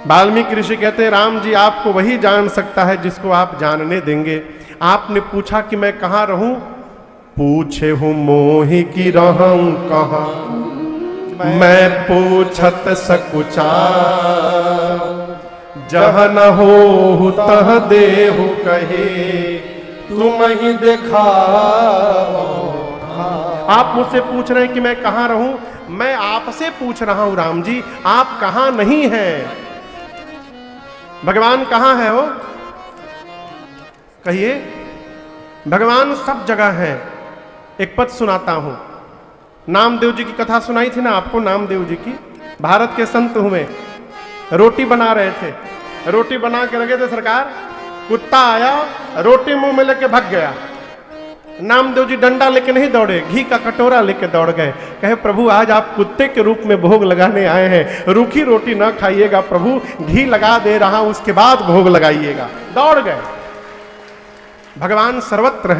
वाल्मीकि ऋषि कहते हैं, राम जी आपको वही जान सकता है जिसको आप जानने देंगे। आपने पूछा कि मैं कहाँ रहूं, पूछे हूं मोहि की रहूं कहाँ, मैं पूछत सकुचा, जह न हो तह देहु कहे, तुम ही देखा। आप मुझसे पूछ रहे हैं कि मैं कहाँ रहूं, मैं आपसे पूछ रहा हूं राम जी, आप कहाँ नहीं हैं? भगवान कहाँ है हो? कहिए। भगवान सब जगह है। एक पद सुनाता हूं, नामदेव जी की कथा सुनाई थी ना आपको, नामदेव जी की। भारत के संत हुए, रोटी बना रहे थे, रोटी बना के रखे थे सरकार, कुत्ता आया, रोटी मुंह में लेके भाग गया। नामदेव जी डंडा लेके नहीं दौड़े, घी का कटोरा लेके दौड़ गए। कहे प्रभु आज आप कुत्ते के रूप में भोग लगाने आए हैं, रूखी रोटी ना खाइएगा प्रभु, घी लगा दे रहा हूं उसके बाद भोग लगाइएगा। दौड़ गए। भगवान सर्वत्र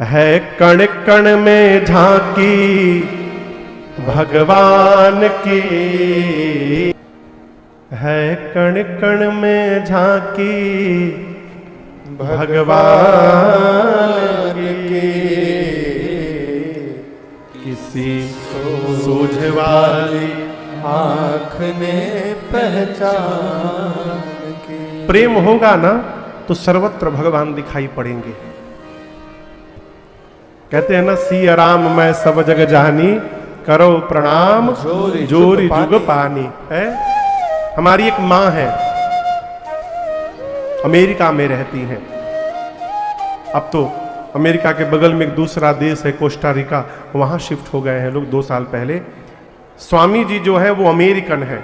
है कण कण में झांकी भगवान की, है कण कण में झांकी भगवान की, किसी सूझ वाली आँख ने पहचान की। प्रेम होगा ना तो सर्वत्र भगवान दिखाई पड़ेंगे। कहते हैं ना, सिया राम मैं सब जग जानी, करो प्रणाम जोरी जुग पानी। है हमारी एक माँ है, अमेरिका में रहती हैं। अब तो अमेरिका के बगल में एक दूसरा देश है कोस्टा रिका, वहां शिफ्ट हो गए हैं लोग 2 साल पहले। स्वामी जी जो है वो अमेरिकन है,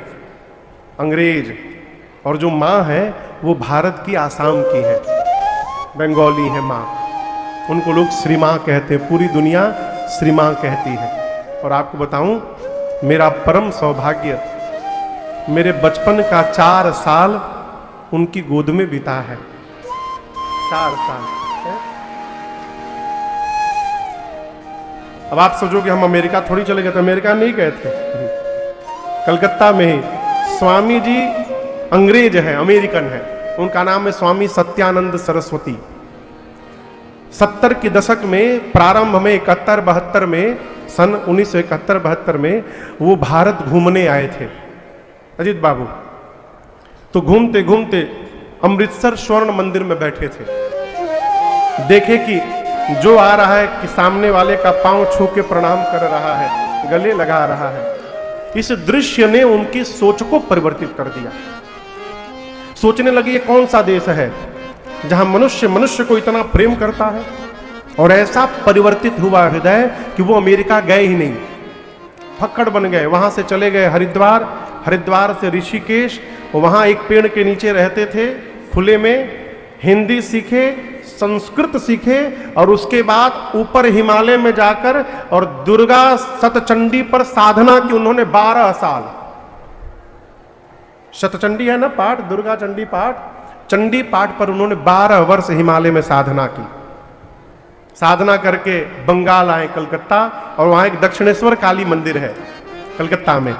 अंग्रेज, और जो माँ है वो भारत की आसाम की है, बंगाली है माँ। उनको लोग श्री माँ कहते हैं, पूरी दुनिया श्री माँ कहती है। और आपको बताऊं, मेरा परम सौभाग्य, मेरे बचपन का 4 साल उनकी गोद में बीता है। 4 साल है? अब आप सोचोगे हम अमेरिका थोड़ी चले गए, तो अमेरिका नहीं गए थे, कलकत्ता में ही। स्वामी जी अंग्रेज हैं, अमेरिकन हैं, उनका नाम है स्वामी सत्यानंद सरस्वती। 70 के दशक में प्रारंभ में 71-72 में, सन 1971-72 में वो भारत घूमने आए थे अजीत बाबू। तो घूमते घूमते अमृतसर स्वर्ण मंदिर में बैठे थे, देखे कि जो आ रहा है कि सामने वाले का पांव छू के प्रणाम कर रहा है, गले लगा रहा है। इस दृश्य ने उनकी सोच को परिवर्तित कर दिया। सोचने लगे ये कौन सा देश है जहां मनुष्य मनुष्य को इतना प्रेम करता है। और ऐसा परिवर्तित हुआ हृदय कि वो अमेरिका गए ही नहीं, फक्कड़ बन गए। वहां से चले गए हरिद्वार, हरिद्वार से ऋषिकेश, वहां एक पेड़ के नीचे रहते थे खुले में, हिंदी सीखे, संस्कृत सीखे, और उसके बाद ऊपर हिमालय में जाकर और दुर्गा सतचंडी पर साधना की उन्होंने 12 साल। शतचंडी है ना पाठ, दुर्गा चंडी पाठ, चंडी पाठ पर उन्होंने 12 वर्ष हिमालय में साधना की। साधना करके बंगाल आए, कलकत्ता, और वहां एक दक्षिणेश्वर काली मंदिर है कलकत्ता में।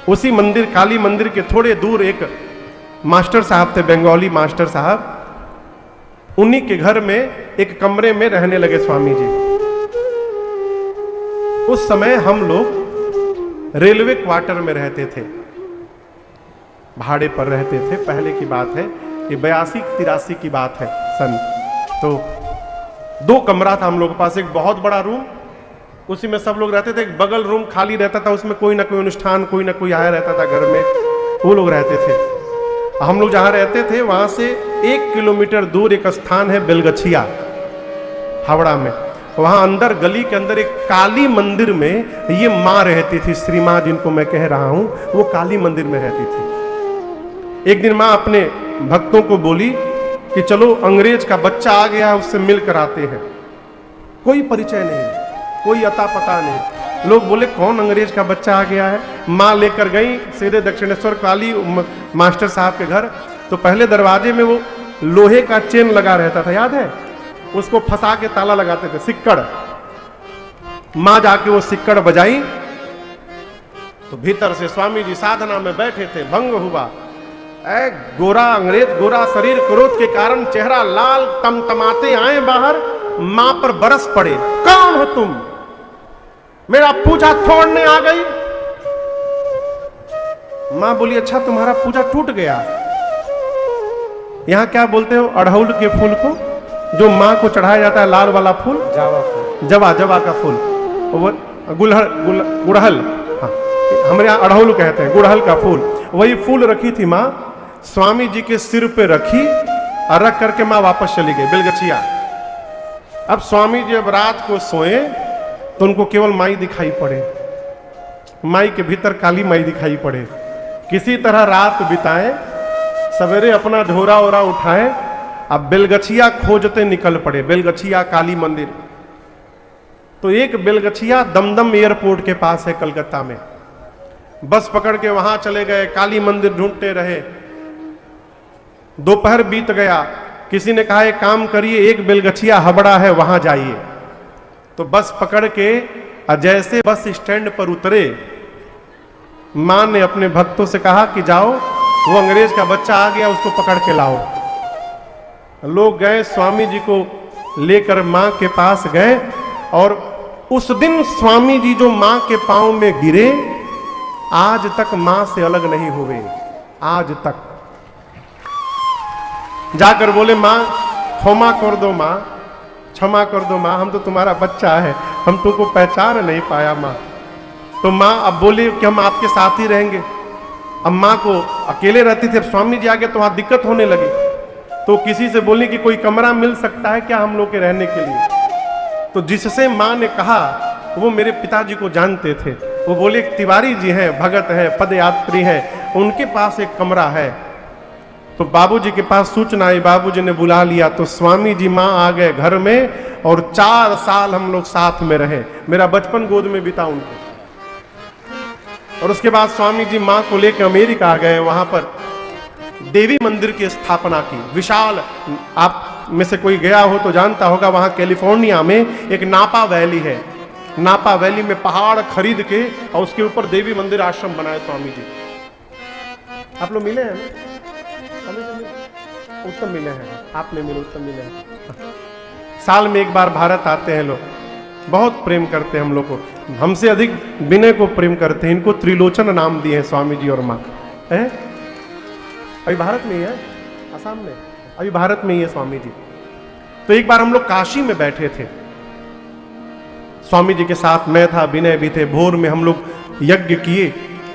उसी मंदिर, काली मंदिर के थोड़े दूर एक मास्टर साहब थे, बंगाली मास्टर साहब। उन्हीं के घर में एक कमरे में रहने लगे स्वामी जी। उस समय हम लोग रेलवे क्वार्टर में रहते थे, भाड़े पर रहते थे। पहले की बात है, ये 82-83 की बात है सन। तो 2 कमरा था हम लोग के पास, एक बहुत बड़ा रूम, उसी में सब लोग रहते थे। एक बगल रूम खाली रहता था, उसमें कोई ना कोई अनुष्ठान, कोई ना कोई आया रहता था घर में, वो लोग रहते थे। हम लोग जहां रहते थे वहां से 1 किलोमीटर दूर एक स्थान है बेलगछिया, हावड़ा में। वहां अंदर गली के अंदर एक काली मंदिर में ये माँ रहती थी, श्री माँ जिनको मैं कह रहा हूं, वो काली मंदिर में रहती थी। एक दिन माँ अपने भक्तों को बोली कि चलो अंग्रेज का बच्चा आ गया है, उससे मिल कर आते हैं। कोई परिचय नहीं, कोई अता पता नहीं। लोग बोले कौन अंग्रेज का बच्चा आ गया है। माँ लेकर गई सीधे दक्षिणेश्वर काली मास्टर साहब के घर। तो पहले दरवाजे में वो लोहे का चेन लगा रहता था, याद है, उसको फंसा के ताला लगाते थे, सिक्कड़। माँ जाके वो सिक्कड़ बजाई, तो भीतर से स्वामी जी साधना में बैठे थे, भंग हुआ। गोरा अंग्रेज, गोरा शरीर, क्रोध के कारण चेहरा लाल, तमतमाते आए बाहर, मां पर बरस पड़े। कौन हो तुम, मेरा पूजा तोड़ने आ गई। मां बोली अच्छा तुम्हारा पूजा टूट गया। यहां क्या बोलते हो, अड़हुल के फूल को, जो मां को चढ़ाया जाता है, लाल वाला फूल, जावा फूल, जवा का फूल, वो गुड़हल, हाँ हमारे यहाँ अड़हुल कहते हैं, गुड़हल का फूल। वही फूल रखी थी मां, स्वामी जी के सिर पे रखी और रख करके मां वापस चली गई बेलगछिया। अब स्वामी जी अब रात को सोए तो उनको केवल माई दिखाई पड़े, माई के भीतर काली माई दिखाई पड़े। किसी तरह रात बिताए, सवेरे अपना झोरा ओरा उठाए, अब बेलगछिया खोजते निकल पड़े, बेलगछिया काली मंदिर। तो एक बेलगछिया दमदम एयरपोर्ट के पास है कलकत्ता में। बस पकड़ के वहां चले गए, काली मंदिर ढूंढते रहे। दोपहर बीत गया, किसी ने कहा एक काम करिए, एक बेलगछिया हावड़ा है वहां जाइए। तो बस पकड़ के जैसे बस स्टैंड पर उतरे, मां ने अपने भक्तों से कहा कि जाओ वो अंग्रेज का बच्चा आ गया, उसको पकड़ के लाओ। लोग गए, स्वामी जी को लेकर मां के पास गए, और उस दिन स्वामी जी जो मां के पांव में गिरे, आज तक मां से अलग नहीं हुए, आज तक। जाकर बोले मां क्षमा कर दो, मां क्षमा कर दो मां, हम तो तुम्हारा बच्चा है, हम तुमको पहचान नहीं पाया मां। तो मां अब बोली कि हम आपके साथ ही रहेंगे। अब मां को अकेले रहती थी, अब स्वामी जी आगे तो वहां दिक्कत होने लगी। तो किसी से बोली कि कोई कमरा मिल सकता है क्या हम लोग के रहने के लिए। तो जिससे मां ने कहा वो मेरे पिताजी को जानते थे। वो बोले तिवारी जी हैं, भगत हैं, पदयात्री हैं, उनके पास एक कमरा है। तो बाबूजी के पास सूचना आई, बाबूजी ने बुला लिया। तो स्वामी जी मां आ गए घर में, और 4 साल हम लोग साथ में रहे। मेरा बचपन गोद में बीता उनको। और उसके बाद स्वामी जी मां को लेकर अमेरिका आ गए, वहां पर देवी मंदिर की स्थापना की। विशाल, आप में से कोई गया हो तो जानता होगा, वहां कैलिफोर्निया में एक नापा वैली है। नापा वैली में पहाड़ खरीद के और उसके ऊपर देवी मंदिर आश्रम बनाए स्वामी जी। आप लोग मिले हैं ना? उत्तम मिले हैं, आप नहीं मिले, उत्तम मिले हैं। साल में एक बार भारत आते हैं लोग, बहुत प्रेम करते हैं हम लोग को, हमसे अधिक विनय को प्रेम करते हैं। इनको त्रिलोचन नाम दिए हैं स्वामी जी और माँ है। अभी भारत में ही है, आसाम में, अभी भारत में ही है स्वामी जी। तो एक बार हम लोग काशी में बैठे थे, स्वामी जी के साथ मैं था, विनय भी थे। भोर में हम लोग यज्ञ किए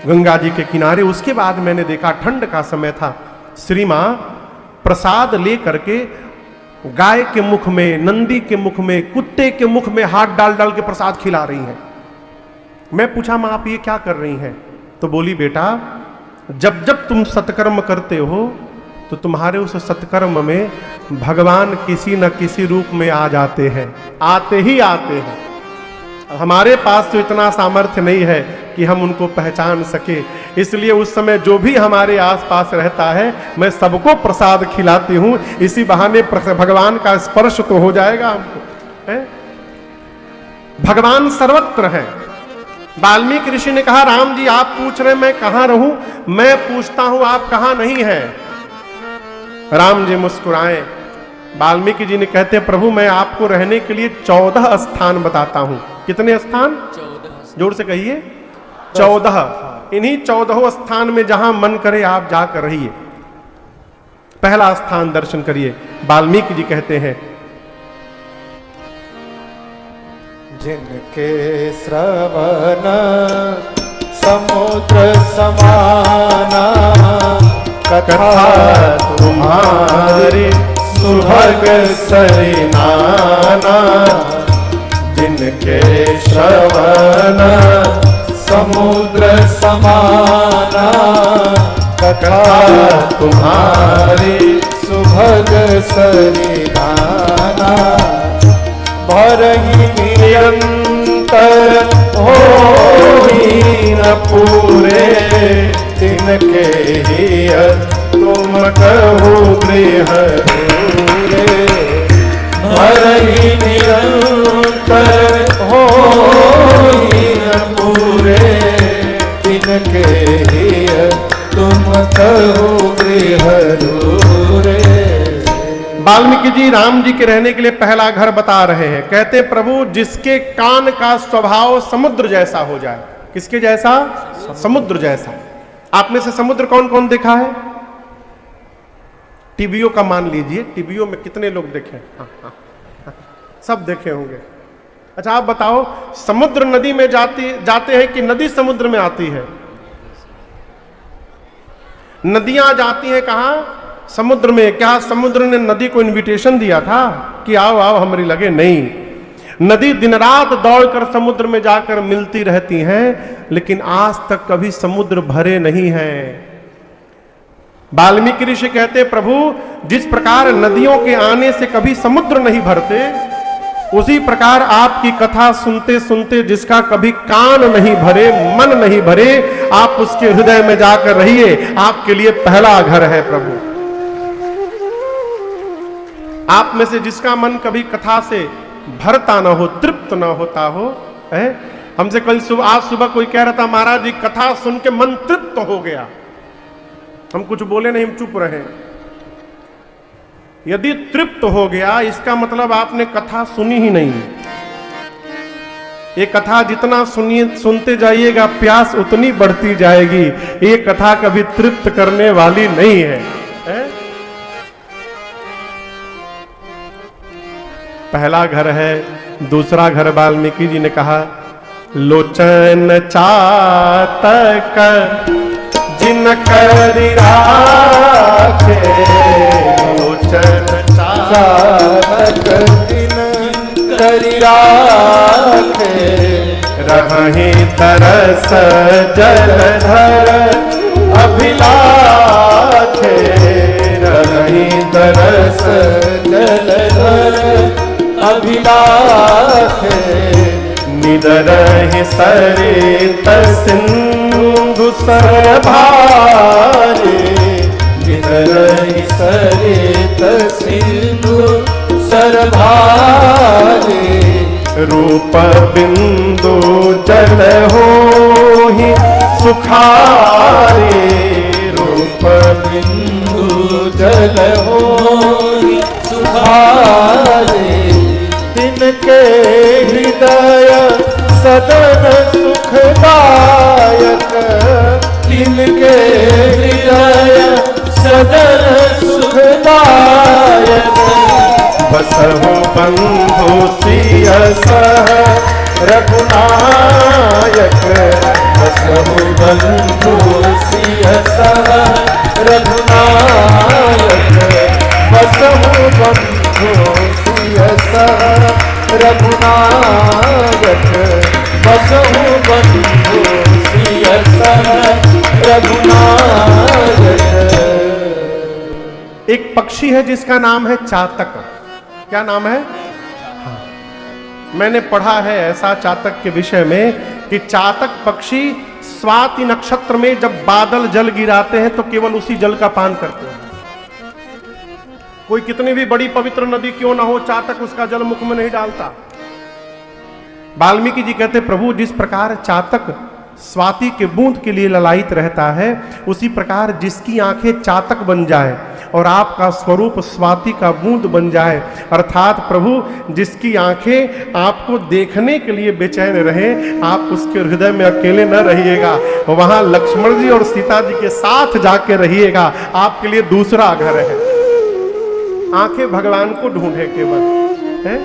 गंगा जी के किनारे। उसके बाद मैंने देखा, ठंड का समय था, श्री मां प्रसाद ले करके गाय के मुख में, नंदी के मुख में, कुत्ते के मुख में हाथ डाल डाल के प्रसाद खिला रही हैं। मैं पूछा, मां आप ये क्या कर रही हैं? तो बोली, बेटा जब जब तुम सत्कर्म करते हो तो तुम्हारे उस सत्कर्म में भगवान किसी न किसी रूप में आ जाते हैं, आते ही आते हैं। हमारे पास तो इतना सामर्थ्य नहीं है कि हम उनको पहचान सके, इसलिए उस समय जो भी हमारे आसपास रहता है मैं सबको प्रसाद खिलाती हूं। इसी बहाने भगवान का स्पर्श तो हो जाएगा हमको है? भगवान सर्वत्र है। वाल्मीकि ऋषि ने कहा, राम जी आप पूछ रहे मैं कहां रहूं, मैं पूछता हूं आप कहां नहीं है। राम जी मुस्कुराए। वाल्मीकि जी ने कहते, प्रभु मैं आपको रहने के लिए 14 स्थान बताता हूं। कितने स्थान? 14। जोर से कहिए, 14। इन्हीं 14 स्थान में जहां मन करे आप जाकर रहिए। पहला स्थान दर्शन करिए। वाल्मीकि जी कहते हैं, जिनके श्रवण समुद्र समाना, कथा तुम्हारी सुभग सरिनाना। जिनके श्रवण समुद्र समाना, कथा तुम्हारी सुभग सरिनाना। भरही निरंतर होई न पूरे, तिनके ही तुम कहो गृह दूरे। भरही निरंतर होई न पूरे, तिनके ही तुम कहो गृह दूरे। वाल्मीकि जी राम जी के रहने के लिए पहला घर बता रहे हैं। कहते प्रभु जिसके कान का स्वभाव समुद्र जैसा हो जाए। किसके जैसा? समुद्र जैसा। आप में से समुद्र कौन कौन देखा है? टीवीओ का मान लीजिए, टीवीओ में कितने लोग देखे? सब देखे होंगे। अच्छा आप बताओ, समुद्र नदी में जाते हैं कि नदी समुद्र में आती है? नदियां जाती हैं कहां? समुद्र में। क्या समुद्र ने नदी को इनविटेशन दिया था कि आओ आओ हमारी लगे? नहीं, नदी दिन रात दौड़कर समुद्र में जाकर मिलती रहती हैं, लेकिन आज तक कभी समुद्र भरे नहीं हैं। वाल्मीकि ऋषि कहते प्रभु जिस प्रकार नदियों के आने से कभी समुद्र नहीं भरते, उसी प्रकार आपकी कथा सुनते सुनते जिसका कभी कान नहीं भरे, मन नहीं भरे, आप उसके हृदय में जाकर रहिए। आपके लिए पहला घर है प्रभु। आप में से जिसका मन कभी कथा से भरता ना हो, तृप्त ना होता हो, है? हमसे कल आज सुबह कोई कह रहा था, महाराज जी कथा सुन के मन तृप्त हो गया। हम कुछ बोले नहीं, हम चुप रहे। यदि तृप्त हो गया इसका मतलब आपने कथा सुनी ही नहीं। ये कथा जितना सुनते जाइएगा प्यास उतनी बढ़ती जाएगी। ये कथा कभी तृप्त करने वाली नहीं है, है? पहला घर है। दूसरा घर वाल्मीकि जी ने कहा, लोचन चातक जिन करि राखे, लोचन चातक जिन करि राखे। रहहि तरस जलधर अभिलाखे। रहहि तरस जलधर अभिलाखे। निदरहि सरित सिंधु सरभारे। वितरई सरित सिंधु सरधारे, रूप बिंदु जल होहि सुखारे, रूप बिंदु जल होहि सुखारे, तिनके हृदय सदन सुखदायक, तिनके हृदय सदन सुखदायक, बसहु बंधु सिय सह रघुनायक, बसहु बंधु सिय सह रघुनायक, बसहु बंधु सिय सह रघुनायक, बसहु बंधु सिय सह रघुनायक। एक पक्षी है जिसका नाम है चातक। क्या नाम है? हाँ। मैंने पढ़ा है ऐसा चातक के विषय में कि चातक पक्षी स्वाति नक्षत्र में जब बादल जल गिराते हैं तो केवल उसी जल का पान करते हैं। कोई कितनी भी बड़ी पवित्र नदी क्यों ना हो, चातक उसका जल मुख में नहीं डालता। वाल्मीकि जी कहते प्रभु जिस प्रकार चातक स्वाति के बूंद के लिए ललायित रहता है, उसी प्रकार जिसकी आंखें चातक बन जाए और आपका स्वरूप स्वाति का बूंद बन जाए, अर्थात प्रभु जिसकी आंखें आपको देखने के लिए बेचैन रहे, आप उसके हृदय में अकेले न रहिएगा, वहां लक्ष्मण जी और सीता जी के साथ जाके रहिएगा, आपके लिए दूसरा घर है। आंखें भगवान को ढूंढे केवल है।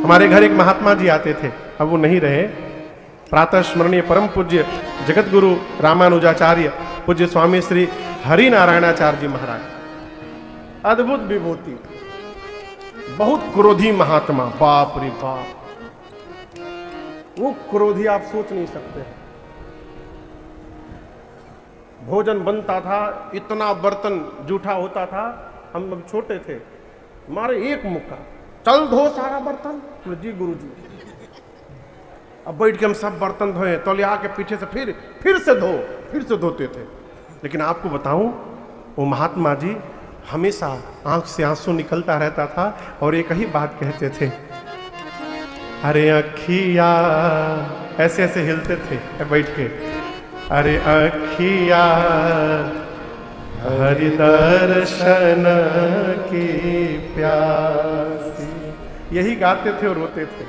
हमारे घर एक महात्मा जी आते थे, अब वो नहीं रहे। प्रातः स्मरणीय परम पूज्य जगत गुरु रामानुजाचार्य पूज्य स्वामी श्री हरि नारायणाचार्य जी महाराज, अद्भुत विभूति, बहुत क्रोधी महात्मा, बाप रे बाप, वो क्रोधी आप सोच नहीं सकते। भोजन बनता था, इतना बर्तन जूठा होता था, हम लोग छोटे थे, हमारे एक मुक्का, चल धो सारा बर्तन। जी गुरु जी, अब बैठ के हम सब बर्तन धोए, तौलिया के पीछे से फिर से धोते थे। लेकिन आपको बताऊं, वो महात्मा जी हमेशा आंख से आंसू निकलता रहता था और एक ही बात कहते थे, अरे अखिया, ऐसे ऐसे हिलते थे बैठ के, अरे अखिया हरि दर्शन की प्यासी, यही गाते थे और रोते थे।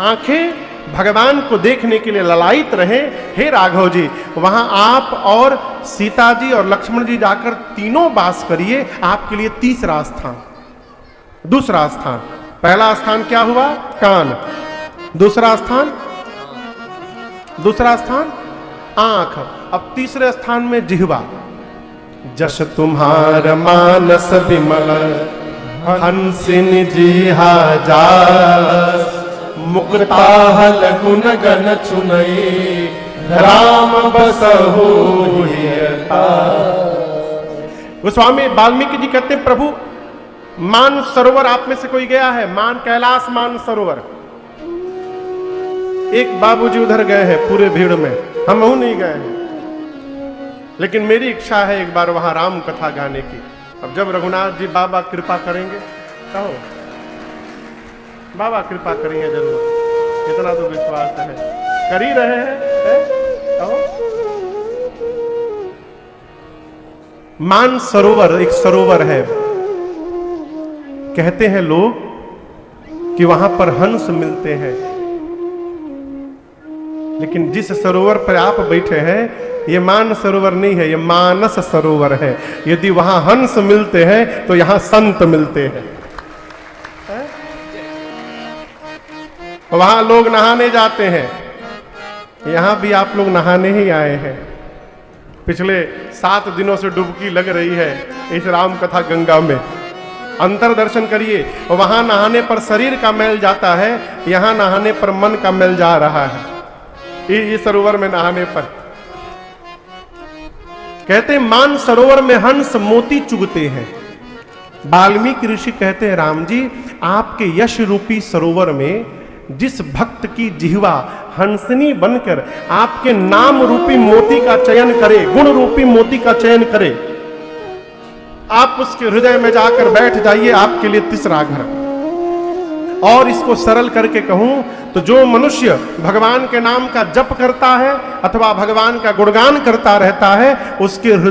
आंखें भगवान को देखने के लिए ललायित रहे। हे राघव जी, वहां आप और सीता जी और लक्ष्मण जी जाकर तीनों वास करिए, आपके लिए तीसरा स्थान, दूसरा स्थान। पहला स्थान क्या हुआ? कान। दूसरा स्थान आंख। अब तीसरे स्थान में जिह्वा। जस तुम्हार मानस विमल हंसिन जीहा जास, मुक्ता लगुन गन चुनई राम बसहु गोस्वामी वाल्मीकि जी कहते हैं प्रभु मान सरोवर आप में से कोई गया है? मान कैलाश मान सरोवर। एक बाबूजी उधर गए हैं पूरे भीड़ में, हम वहीं नहीं गए हैं, लेकिन मेरी इच्छा है एक बार वहां राम कथा गाने की। अब जब रघुनाथ जी बाबा कृपा करेंगे, कहो बाबा कृपा करेंगे जरूर, इतना तो विश्वास है, कर ही रहे हैं, कहो। मान सरोवर एक सरोवर है, कहते हैं लोग कि वहां पर हंस मिलते हैं, लेकिन जिस सरोवर पर आप बैठे हैं ये मान सरोवर नहीं है, ये मानस सरोवर है। यदि वहां हंस मिलते हैं तो यहां संत मिलते हैं। वहां लोग नहाने जाते हैं, यहां भी आप लोग नहाने ही आए हैं। पिछले 7 दिनों से डुबकी लग रही है इस राम कथा गंगा में। अंतर दर्शन करिए, वहां नहाने पर शरीर का मैल जाता है, यहां नहाने पर मन का मैल जा रहा है। ये सरोवर में नहाने पर कहते मान सरोवर में हंस मोती चुगते हैं। वाल्मीकि ऋषि कहते हैं राम जी आपके यश रूपी सरोवर में जिस भक्त की जिह्वा हंसनी बनकर आपके नाम रूपी मोती का चयन करे, गुण रूपी मोती का चयन करे, आप उसके हृदय में जाकर बैठ जाइए, आपके लिए तीसरा घर। और इसको सरल करके कहूं तो जो मनुष्य भगवान के नाम का जप करता है अथवा भगवान का गुणगान करता रहता है, उसके हृदय